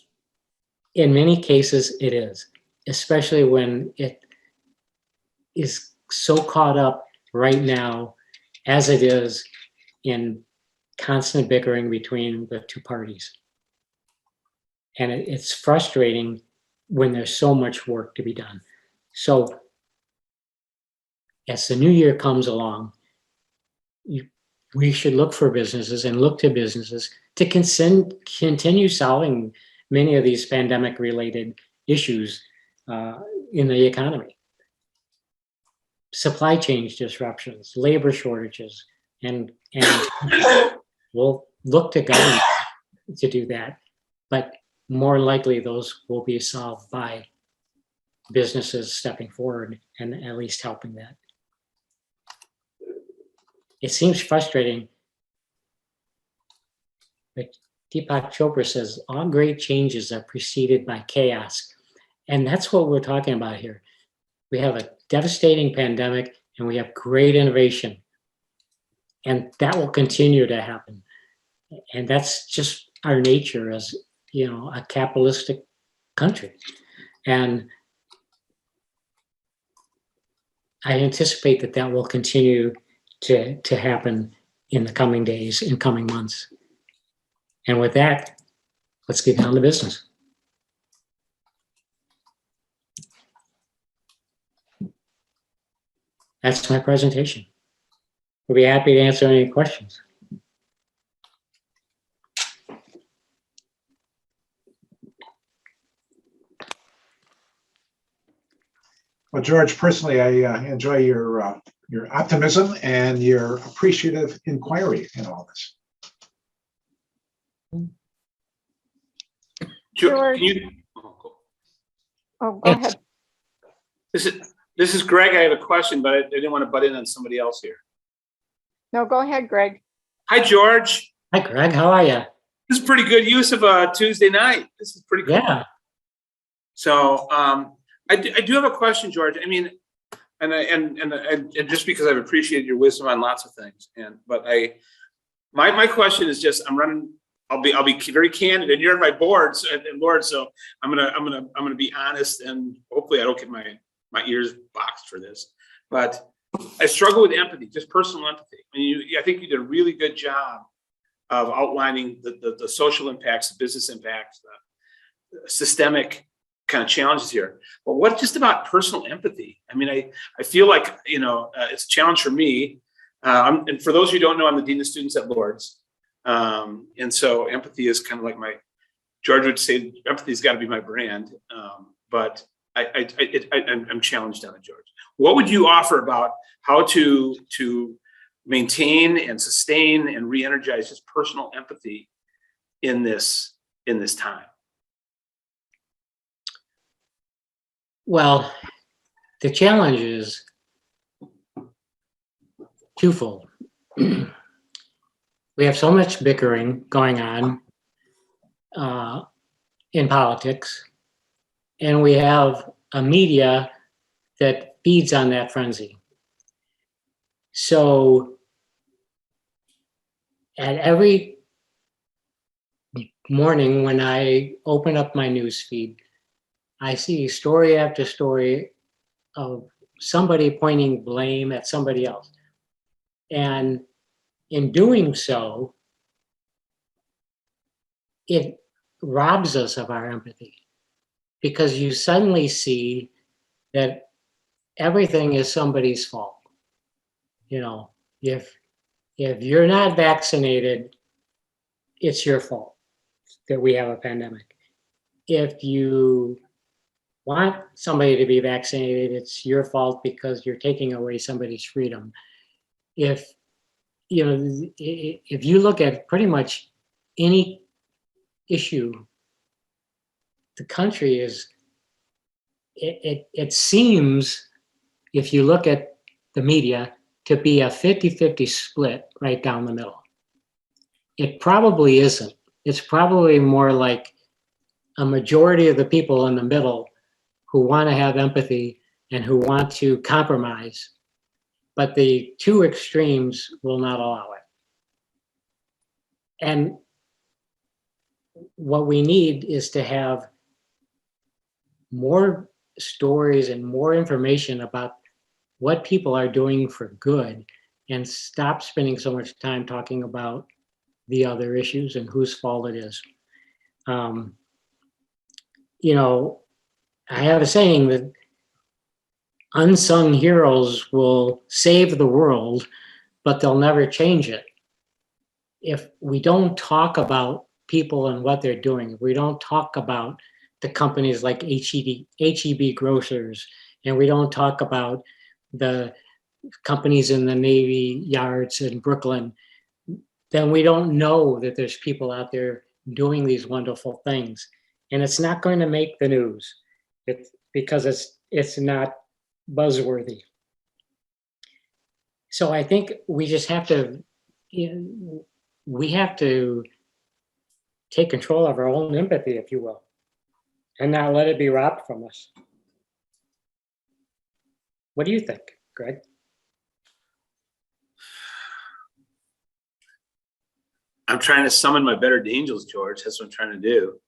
in many cases, it is, especially when it is so caught up right now as it is in constant bickering between the two parties. And it's frustrating when there's so much work to be done. So as the new year comes along, we should look for businesses and look to businesses to continue solving many of these pandemic-related issues in the economy. supply chain disruptions, labor shortages, and we'll look to government to do that. But more likely, those will be solved by businesses stepping forward and at least helping that. It seems frustrating, but Deepak Chopra says, all great changes are preceded by chaos. And that's what we're talking about here. We have a devastating pandemic and we have great innovation. And that will continue to happen. And that's just our nature as, you know, a capitalistic country. And I anticipate that that will continue to happen in the coming days and coming months. And with that, let's get down to business. That's my presentation. We'll be happy to answer any questions. Well, George, personally, I enjoy your optimism and your appreciative inquiry in all this. George. Can you, Oh, go ahead. this is Greg. I have a question, but I didn't want to butt in on somebody else here. No, go ahead, Greg. Hi, George. Hi, Greg. How are you? This is pretty good use of a Tuesday night. This is pretty cool. Yeah. So I do have a question, George. I mean, and just because I've appreciated your wisdom on lots of things, but my question is just I'm running. I'll be very candid, and you're in my boards and board, so I'm gonna be honest, and hopefully I don't get my ears boxed for this. But I struggle with empathy, just personal empathy. I mean, I think you did a really good job of outlining the social impacts, the business impacts, the systemic kind of challenges here. But what just about personal empathy? I mean, I feel like, you know, it's a challenge for me. And for those who don't know, I'm the Dean of Students at Lord's. And so empathy is kind of like George would say, empathy's got to be my brand. But I'm challenged on it, George. What would you offer about how to maintain and sustain and re-energize just personal empathy in this time? Well, the challenge is twofold. We have so much bickering going on in politics, and we have a media that feeds on that frenzy. So at every morning when I open up my news feed, I see story after story of somebody pointing blame at somebody else. And in doing so, it robs us of our empathy, because you suddenly see that everything is somebody's fault. You know, if you're not vaccinated, it's your fault that we have a pandemic. If you want somebody to be vaccinated, it's your fault because you're taking away somebody's freedom. If you look at pretty much any issue, the country is, it seems, if you look at the media, to be a 50-50 split right down the middle. It probably isn't. It's probably more like a majority of the people in the middle who want to have empathy and who want to compromise, but the two extremes will not allow it. And what we need is to have more stories and more information about what people are doing for good, and stop spending so much time talking about the other issues and whose fault it is. You know, I have a saying that unsung heroes will save the world, but they'll never change it. If we don't talk about people and what they're doing, if we don't talk about the companies like HEB Grocers, and we don't talk about the companies in the Navy yards in Brooklyn, then we don't know that there's people out there doing these wonderful things. And it's not going to make the news because it's not buzzworthy. So I think we just have to, we have to take control of our own empathy, if you will, and not let it be robbed from us. What do you think, Greg? I'm trying to summon my better angels, George. That's what I'm trying to do.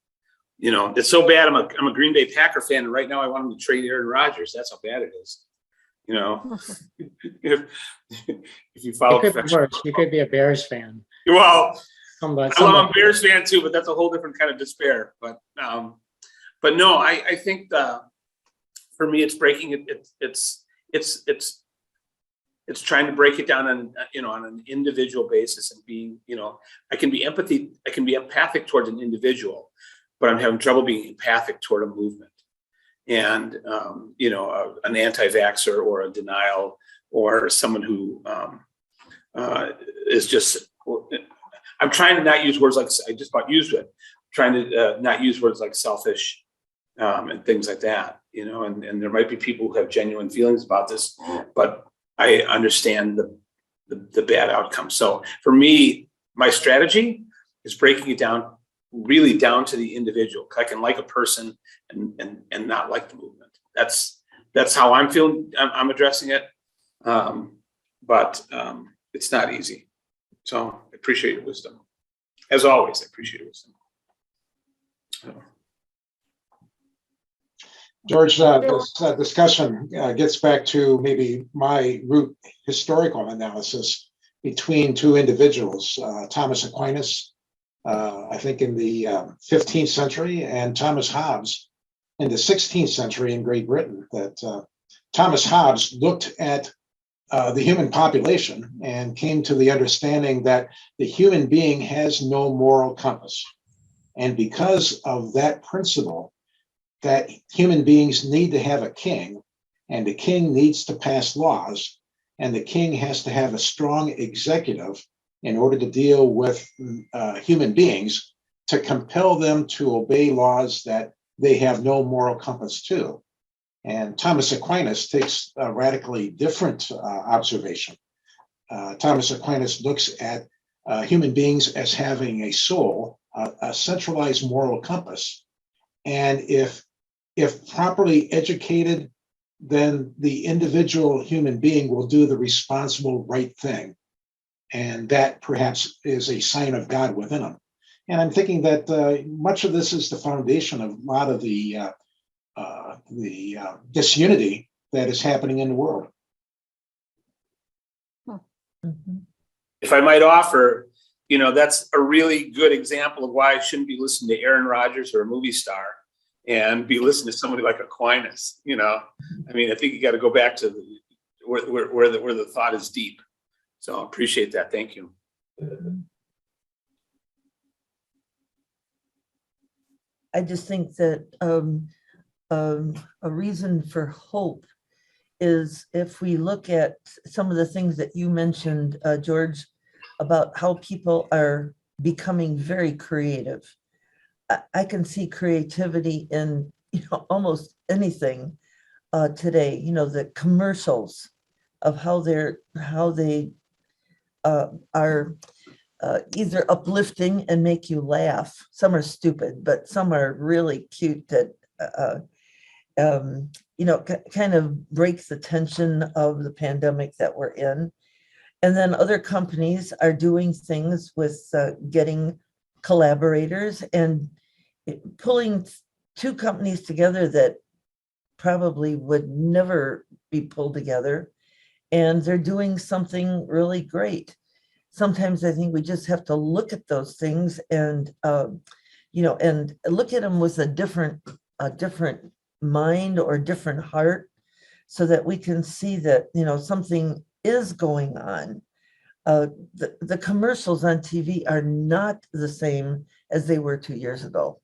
You know, it's so bad. I'm a Green Bay Packer fan, and right now I want him to trade Aaron Rodgers. That's how bad it is. You know, if you follow, It could be worse. You could be a Bears fan. Well, I'm a Somebody- Bears fan too, but that's a whole different kind of despair. But no, I think for me, it's breaking it. It's trying to break it down on, on an individual basis and being, I can be empathic towards an individual, but I'm having trouble being empathic toward a movement. And, an anti-vaxxer or a denial or someone who is just, I'm trying to not use words like, I just about used it, trying to not use words like selfish and things like that, and there might be people who have genuine feelings about this, but I understand the bad outcome. So for me, my strategy is breaking it down, really down to the individual. I can like a person and not like the movement. That's how I'm feeling. I'm addressing it, but it's not easy. So I appreciate your wisdom. As always, I appreciate your wisdom. George, this discussion gets back to maybe my root historical analysis between two individuals, Thomas Aquinas, I think in the 15th century, and Thomas Hobbes in the 16th century in Great Britain. That Thomas Hobbes looked at the human population and came to the understanding that the human being has no moral compass. And because of that principle, that human beings need to have a king, and the king needs to pass laws, and the king has to have a strong executive in order to deal with human beings, to compel them to obey laws that they have no moral compass to. And Thomas Aquinas takes a radically different observation. Thomas Aquinas looks at human beings as having a soul, a centralized moral compass. And if properly educated, then the individual human being will do the responsible right thing. And that perhaps is a sign of God within them. And I'm thinking that much of this is the foundation of a lot of the disunity that is happening in the world. If I might offer, that's a really good example of why I shouldn't be listening to Aaron Rodgers or a movie star and be listening to somebody like Aquinas. I think you got to go back to where the thought is deep. So I appreciate that. Thank you. I just think that a reason for hope is if we look at some of the things that you mentioned, George, about how people are becoming very creative. I can see creativity in almost anything today. The commercials of how they are either uplifting and make you laugh. Some are stupid, but some are really cute that kind of breaks the tension of the pandemic that we're in. And then other companies are doing things with getting collaborators and pulling two companies together that probably would never be pulled together. And they're doing something really great. Sometimes I think we just have to look at those things and, and look at them with a different mind or different heart, so that we can see that, something is going on. The commercials on TV are not the same as they were 2 years ago.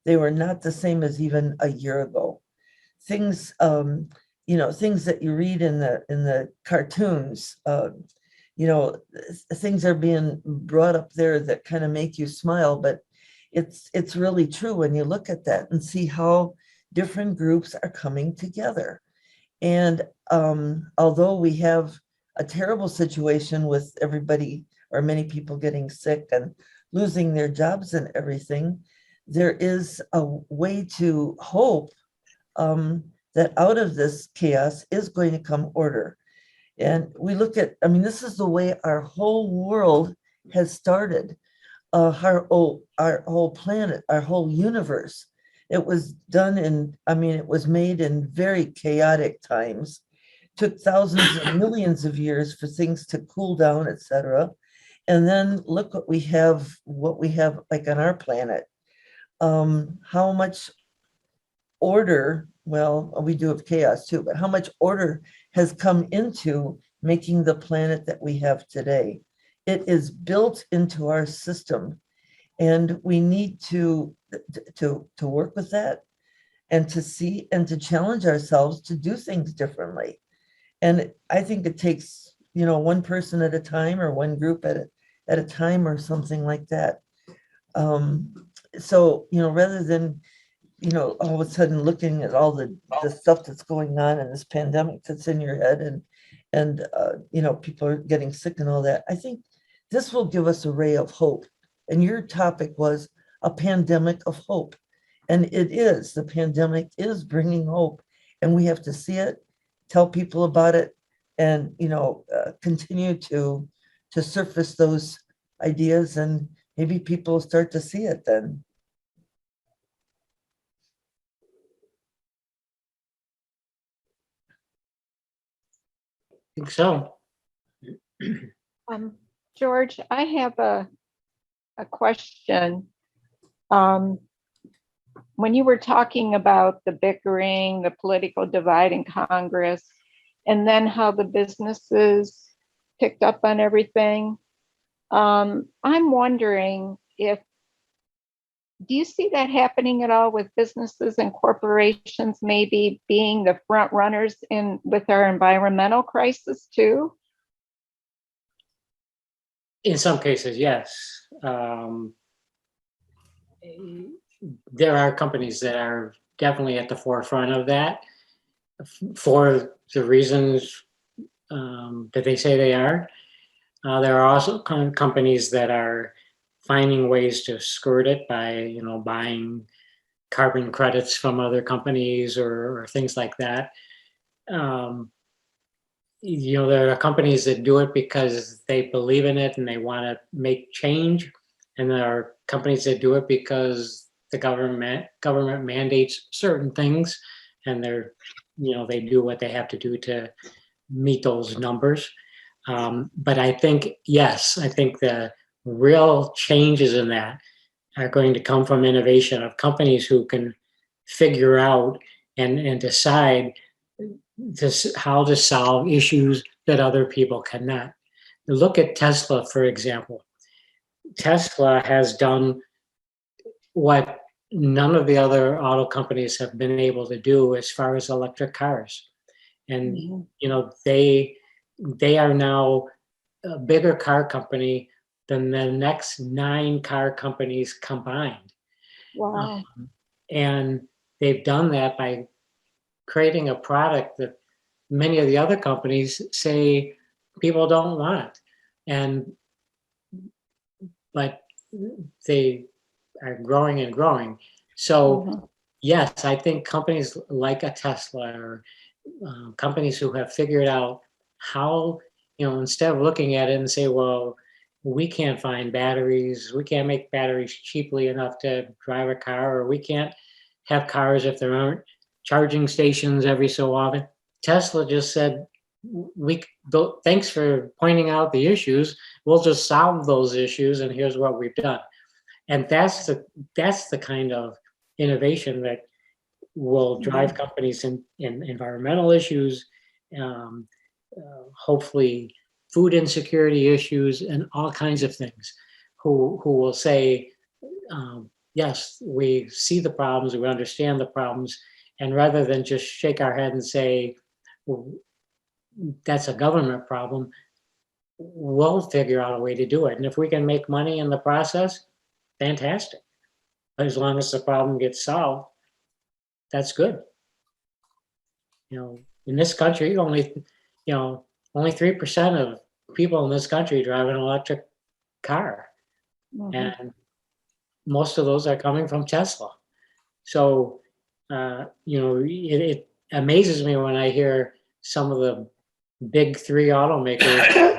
They were not the same as even a year ago. Things things that you read in the cartoons, things are being brought up there that kind of make you smile, but it's really true when you look at that and see how different groups are coming together. And although we have a terrible situation with everybody or many people getting sick and losing their jobs and everything, there is a way to hope that out of this chaos is going to come order. And we look at, this is the way our whole world has started, our whole planet, our whole universe. It was done it was made in very chaotic times. Took thousands of millions of years for things to cool down, etc. And then look what we have like on our planet. How much order, well, we do have chaos too, but how much order has come into making the planet that we have today. It is built into our system, and we need to work with that and to see and to challenge ourselves to do things differently. And I think it takes, one person at a time or one group at a time or something like that. So, rather than, all of a sudden looking at all the stuff that's going on and this pandemic that's in your head and people are getting sick and all that, I think this will give us a ray of hope. And your topic was a pandemic of hope. And it is, the pandemic is bringing hope, and we have to see it, tell people about it, and, continue to surface those ideas, and maybe people will start to see it then. I think so. George, I have a question. When you were talking about the bickering, the political divide in Congress, and then how the businesses picked up on everything, I'm wondering do you see that happening at all with businesses and corporations maybe being the front runners with our environmental crisis too? In some cases, yes. There are companies that are definitely at the forefront of that for the reasons that they say they are. There are also companies that are finding ways to skirt it by, buying carbon credits from other companies or things like that. There are companies that do it because they believe in it and they want to make change. And there are companies that do it because the government mandates certain things, and they do what they have to do to meet those numbers. But I think, yes, I think the real changes in that are going to come from innovation of companies who can figure out and decide how to solve issues that other people cannot. Look at Tesla, for example. Tesla has done what none of the other auto companies have been able to do as far as electric cars. And, they are now a bigger car company than the next 9 car companies combined. Wow. And they've done that by creating a product that many of the other companies say people don't want. But they are growing and growing. So yes, I think companies like a Tesla or companies who have figured out how, instead of looking at it and say, well, we can't find batteries, we can't make batteries cheaply enough to drive a car, or we can't have cars if there aren't charging stations every so often. Tesla just said, thanks for pointing out the issues, we'll just solve those issues, and here's what we've done. And that's the kind of innovation that will drive companies in environmental issues, hopefully food insecurity issues, and all kinds of things, who will say, yes, we see the problems, we understand the problems, and rather than just shake our head and say, that's a government problem. We'll figure out a way to do it. And if we can make money in the process, fantastic. As long as the problem gets solved, that's good. You know, in this country, only 3% of people in this country drive an electric car. Mhm. And most of those are coming from Tesla. So, it amazes me when I hear some of the big three automakers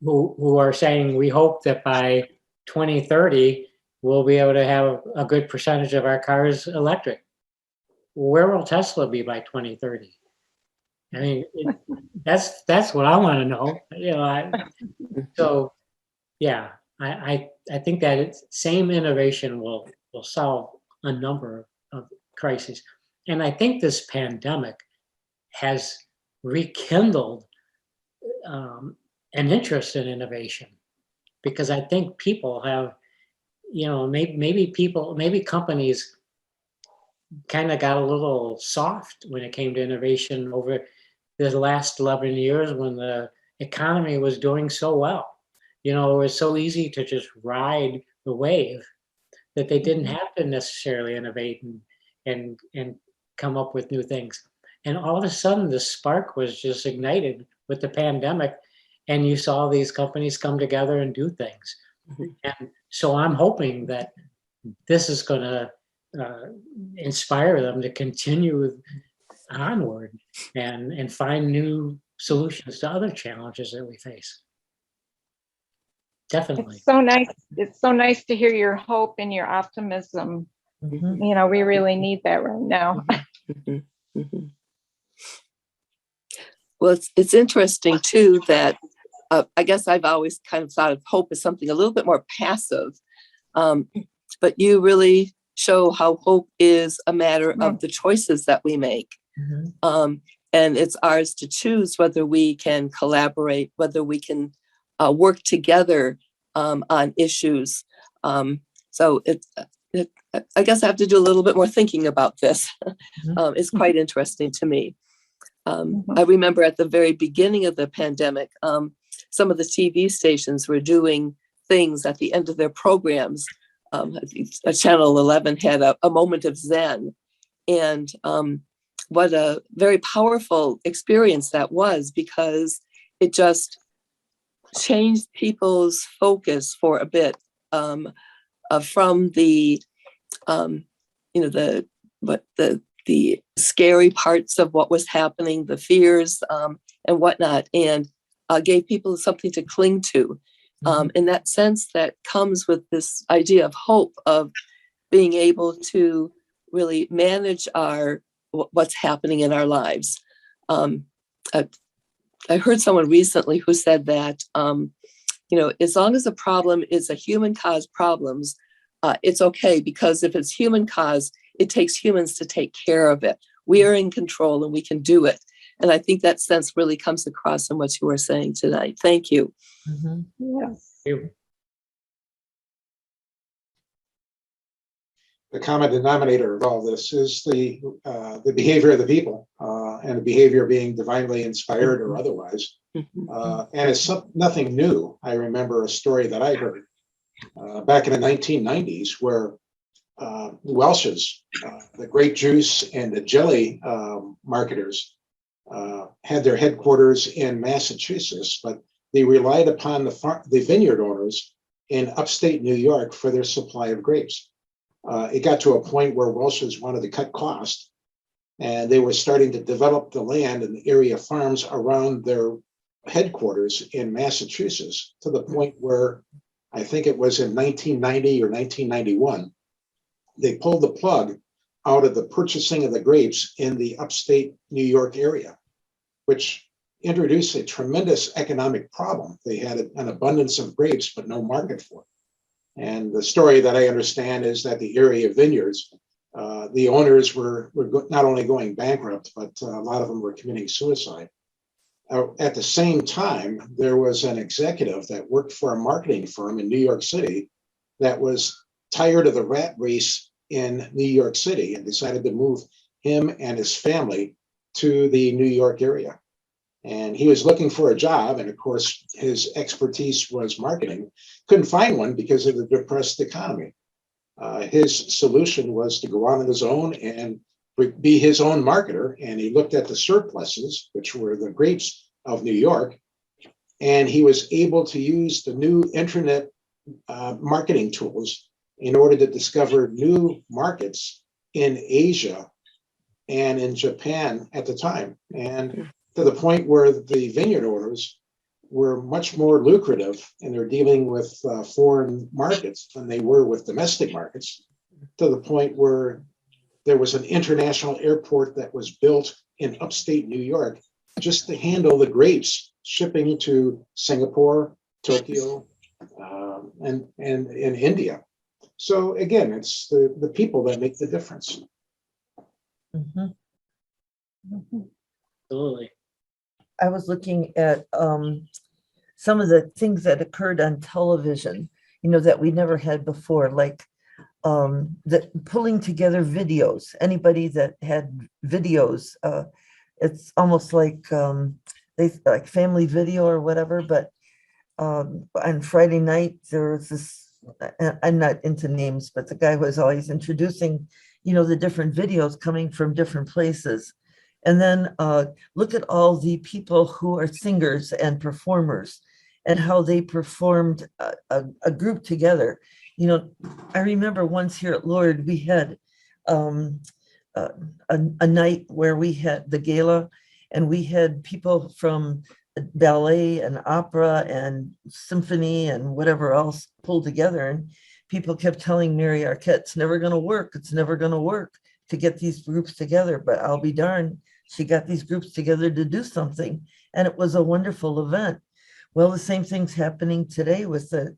who are saying we hope that by 2030 we'll be able to have a good percentage of our cars electric. Where will Tesla be by 2030? I mean, that's what I want to know. I think that same innovation will solve a number of crises. And I think this pandemic has rekindled an interest in innovation, because I think people have, maybe companies kind of got a little soft when it came to innovation over the last 11 years when the economy was doing so well. It was so easy to just ride the wave that they didn't have to necessarily innovate and come up with new things. And all of a sudden, the spark was just ignited with the pandemic, and you saw these companies come together and do things. And so I'm hoping that this is going to inspire them to continue onward and find new solutions to other challenges that we face. Definitely. It's so nice. It's so nice to hear your hope and your optimism. Mhm. We really need that right now. Mhm, mhm. Well, it's interesting too that I guess I've always kind of thought of hope as something a little bit more passive, but you really show how hope is a matter of the choices that we make. Mhm. And it's ours to choose whether we can collaborate, whether we can work together on issues. So I guess I have to do a little bit more thinking about this. It's quite interesting to me. I remember at the very beginning of the pandemic, some of the TV stations were doing things at the end of their programs. Channel 11 had a moment of Zen. And what a very powerful experience that was, because it just changed people's focus for a bit from the the scary parts of what was happening, the fears and whatnot, and gave people something to cling to. In that sense, that comes with this idea of hope, of being able to really manage what's happening in our lives. I heard someone recently who said that, as long as a problem is a human caused problems, it's okay, because if it's human caused, it takes humans to take care of it. We are in control and we can do it. And I think that sense really comes across in what you were saying tonight. Thank you. Yes. The common denominator of all this is the behavior of the people, and the behavior being divinely inspired or otherwise. And it's nothing new. I remember a story that I heard back in the 1990s where Welch's, the grape juice and the jelly marketers, had their headquarters in Massachusetts, but they relied upon the vineyard owners in upstate New York for their supply of grapes. It got to a point where Welch's wanted to cut costs, and they were starting to develop the land and the area farms around their headquarters in Massachusetts, to the point where I think it was in 1990 or 1991, they pulled the plug out of the purchasing of the grapes in the upstate New York area, which introduced a tremendous economic problem. They had an abundance of grapes, but no market for it. And the story that I understand is that the area vineyards, the owners were not only going bankrupt, but a lot of them were committing suicide. At the same time, there was an executive that worked for a marketing firm in New York City that was tired of the rat race in New York City and decided to move him and his family to the New York area. And he was looking for a job. And of course, his expertise was marketing. Couldn't find one because of the depressed economy. His solution was to go on his own and be his own marketer. And he looked at the surpluses, which were the grapes of New York. And he was able to use the new internet marketing tools in order to discover new markets in Asia and in Japan at the time. And to the point where the vineyard owners were much more lucrative and they're dealing with foreign markets than they were with domestic markets, to the point where there was an international airport that was built in upstate New York just to handle the grapes shipping to Singapore, Tokyo, and in India. So again, it's the people that make the difference. Mhm. Mhm. Absolutely. I was looking at some of the things that occurred on television, that we never had before, like that pulling together videos. Anybody that had videos, it's almost like they like Family Video or whatever. But on Friday night there was this. I'm not into names, but the guy was always introducing, the different videos coming from different places. And then look at all the people who are singers and performers and how they performed a group together. I remember once here at Lord, we had a night where we had the gala and we had people from ballet and opera and symphony and whatever else pulled together. And people kept telling Mary Arquette, it's never going to work. It's never going to work to get these groups together, but I'll be darned. She got these groups together to do something, and it was a wonderful event. Well, the same thing's happening today with the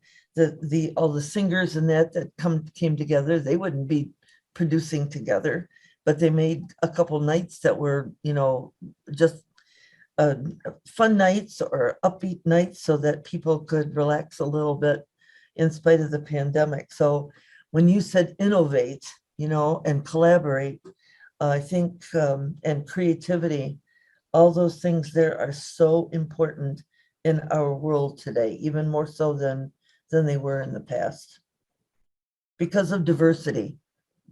all the singers and that came together. They wouldn't be producing together, but they made a couple nights that were, just fun nights or upbeat nights so that people could relax a little bit in spite of the pandemic. So when you said innovate, and collaborate, I think, and creativity, all those things there are so important in our world today, even more so than they were in the past. Because of diversity.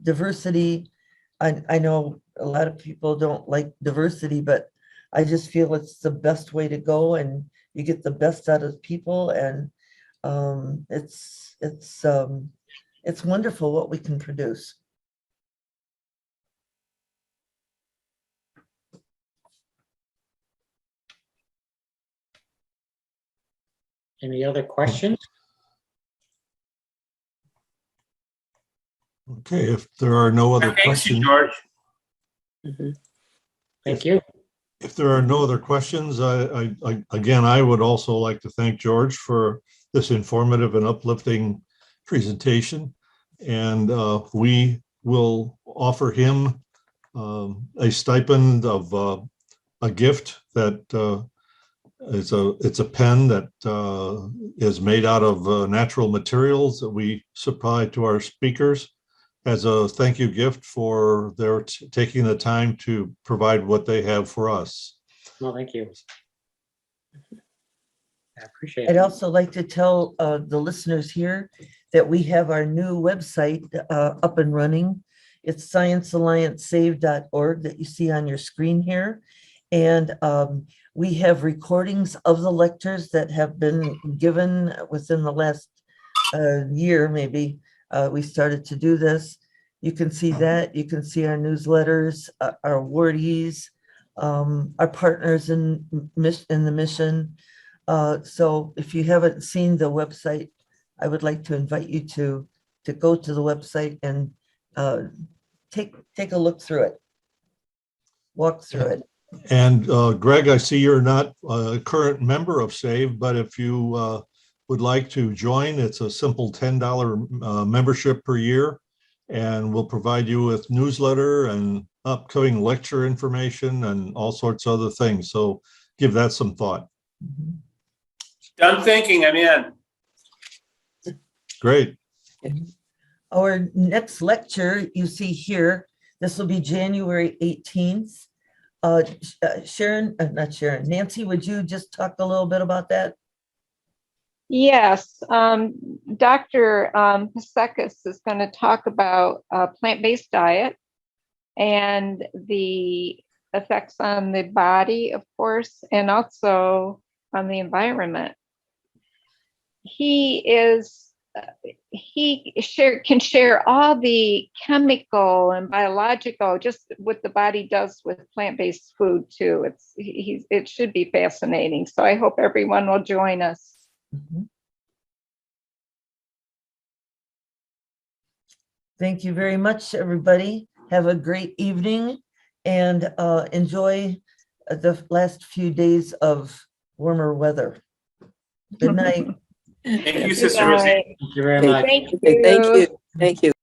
Diversity, I know a lot of people don't like diversity, but I just feel it's the best way to go and you get the best out of people. And it's wonderful what we can produce. Any other questions? Okay, if there are no other Thanks, questions, George. Mhm. Thank you. if there are no other questions, again, I would also like to thank George for this informative and uplifting presentation. And we will offer him a stipend of a gift that it's a pen that is made out of natural materials that we supply to our speakers as a thank you gift for their taking the time to provide what they have for us. Well, thank you. I appreciate I'd it. also like to tell the listeners here that we have our new website up and running. It's sciencealliancesave.org that you see on your screen here. And we have recordings of the lectures that have been given within the last year, maybe. We started to do this. You can see that. You can see our newsletters, our awardees, our partners in the mission. So if you haven't seen the website, I would like to invite you to go to the website and take a look through it, walk through it. And Greg, I see you're not a current member of SAVE, but if you would like to join, it's a simple $10 membership per year, and we'll provide you with newsletter and upcoming lecture information and all sorts of other things. So give that some thought. Mhm. Done thinking, I'm in. Great. Our next lecture you see here, this will be January 18th. Sharon, not Sharon, Nancy, would you just talk a little bit about that? Yes, Dr. Pasekis is going to talk about plant-based diet and the effects on the body, of course, and also on the environment. He can share all the chemical and biological, just what the body does with plant-based food too. It should be fascinating. So I hope everyone will join us. Mhm. Thank you very much, everybody. Have a great evening and enjoy the last few days of warmer weather. Good night. Thank you, Good Sister Rosie. night. Thank you very much. Thank Okay, thank you. you. Thank you.